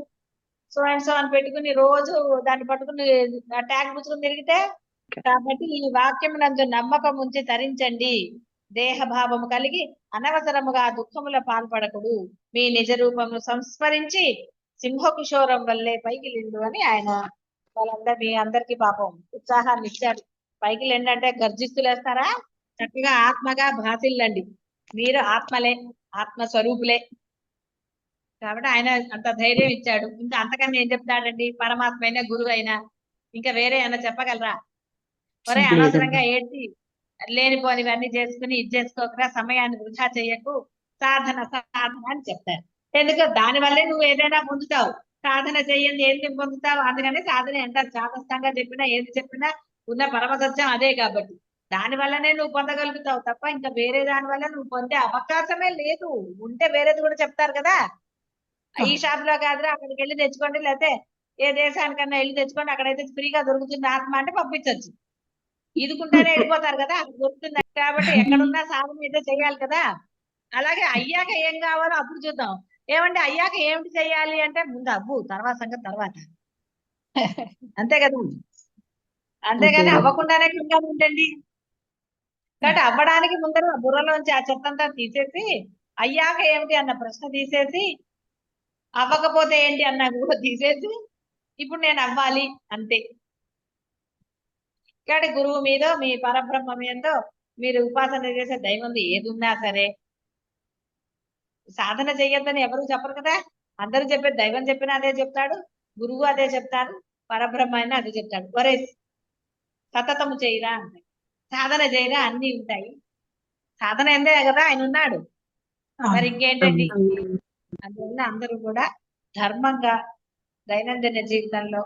సో అండ్ సో అని పెట్టుకుని రోజు దాన్ని పట్టుకుని ట్యాగ్ పుచ్చుకుని తిరిగితే. కాబట్టి ఈ వాక్యం నందు నమ్మకం ఉంచి తరించండి. దేహభావము కలిగి అనవసరముగా దుఃఖముల పాల్పడకుడు. మీ నిజ రూపమును సంస్మరించి సింహకిషోరం వల్లే పైకి లేండు అని ఆయన మీ అందరికి పాపం ఉత్సాహాన్ని ఇచ్చాడు. పైకి లేండి అంటే గర్జిస్తులేస్తారా? చక్కగా ఆత్మగా భాసిల్లండి. మీరు ఆత్మలే, ఆత్మస్వరూపులే. కాబట్టి ఆయన అంత ధైర్యం ఇచ్చాడు. ఇంకా అంతకన్నా ఏం చెప్తాడండి? పరమాత్మ అయినా గురువు అయినా ఇంకా వేరే ఏమైనా చెప్పగలరా? ఒరే అనవసరంగా ఏంటి లేనిపోనివన్నీ చేసుకుని ఇది చేసుకోకరా, సమయాన్ని వృధా చెయ్యకు, సాధన సాధన అని చెప్తారు. ఎందుకు? దానివల్లే నువ్వు ఏదైనా పొందుతావు. సాధన చెయ్యండి ఏంటి పొందుతావు? అందుకని సాధన ఎంత చాదస్తంగా చెప్పినా ఏది చెప్పినా ఉన్న పరమసత్యం అదే. కాబట్టి దాని వల్లనే నువ్వు పొందగలుగుతావు తప్ప ఇంకా వేరే దాని వల్ల నువ్వు పొందే అవకాశమే లేదు. ఉంటే వేరేది కూడా చెప్తారు కదా. ఈ షాప్ లో కాదురా అక్కడికి వెళ్ళి తెచ్చుకోండి, లేకపోతే ఏ దేశానికన్నా వెళ్ళి తెచ్చుకోండి, అక్కడైతే ఫ్రీగా దొరుకుతుంది ఆత్మ అంటే పంపించవచ్చు. ఇదుకుంటానే వెళ్ళిపోతారు కదా, అక్కడ దొరుకుతుంది. కాబట్టి ఎక్కడున్నా సాధన అయితే చేయాలి కదా. అలాగే అయ్యాక ఏం కావాలో అప్పుడు చూద్దాం. ఏమంటే అయ్యాక ఏమిటి చేయాలి అంటే ముందు అవ్వు, తర్వాత సంగతి తర్వాత. అంతే కదా. అంతేగాని అవ్వకుండానే ఇంకా ఉండండి. కాబట్టి అవ్వడానికి ముందర బుర్రలోంచి ఆ చెత్తంతా తీసేసి అయ్యాక ఏమిటి అన్న ప్రశ్న తీసేసి అవ్వకపోతే ఏంటి అన్నా కూడా తీసేసి ఇప్పుడు నేను అవ్వాలి అంతే. కాబట్టి గురువు మీద, మీ పరబ్రహ్మ మీదో, మీరు ఉపాసన చేసే దైవం ఏది ఉన్నా సరే సాధన చెయ్యొద్దని ఎవరు చెప్పరు కదా. అందరూ చెప్పేది దైవం చెప్పినా అదే చెప్తాడు, గురువు అదే చెప్తాడు, పరబ్రహ్మ అయినా అదే చెప్తాడు. ఒరే సతతము చేయరా అంటే, సాధన చేయరా అన్ని ఉంటాయి. సాధన ఎందే కదా ఆయన ఉన్నాడు. మరి ఇంకేంటండి? అందువల్ల అందరూ కూడా ధర్మంగా దైనందిన జీవితంలో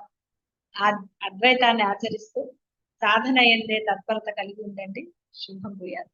ఆ అద్వైతాన్ని ఆచరిస్తూ సాధన ఎందే తత్పరత కలిగి ఉండండి. శుభం భూయాత్.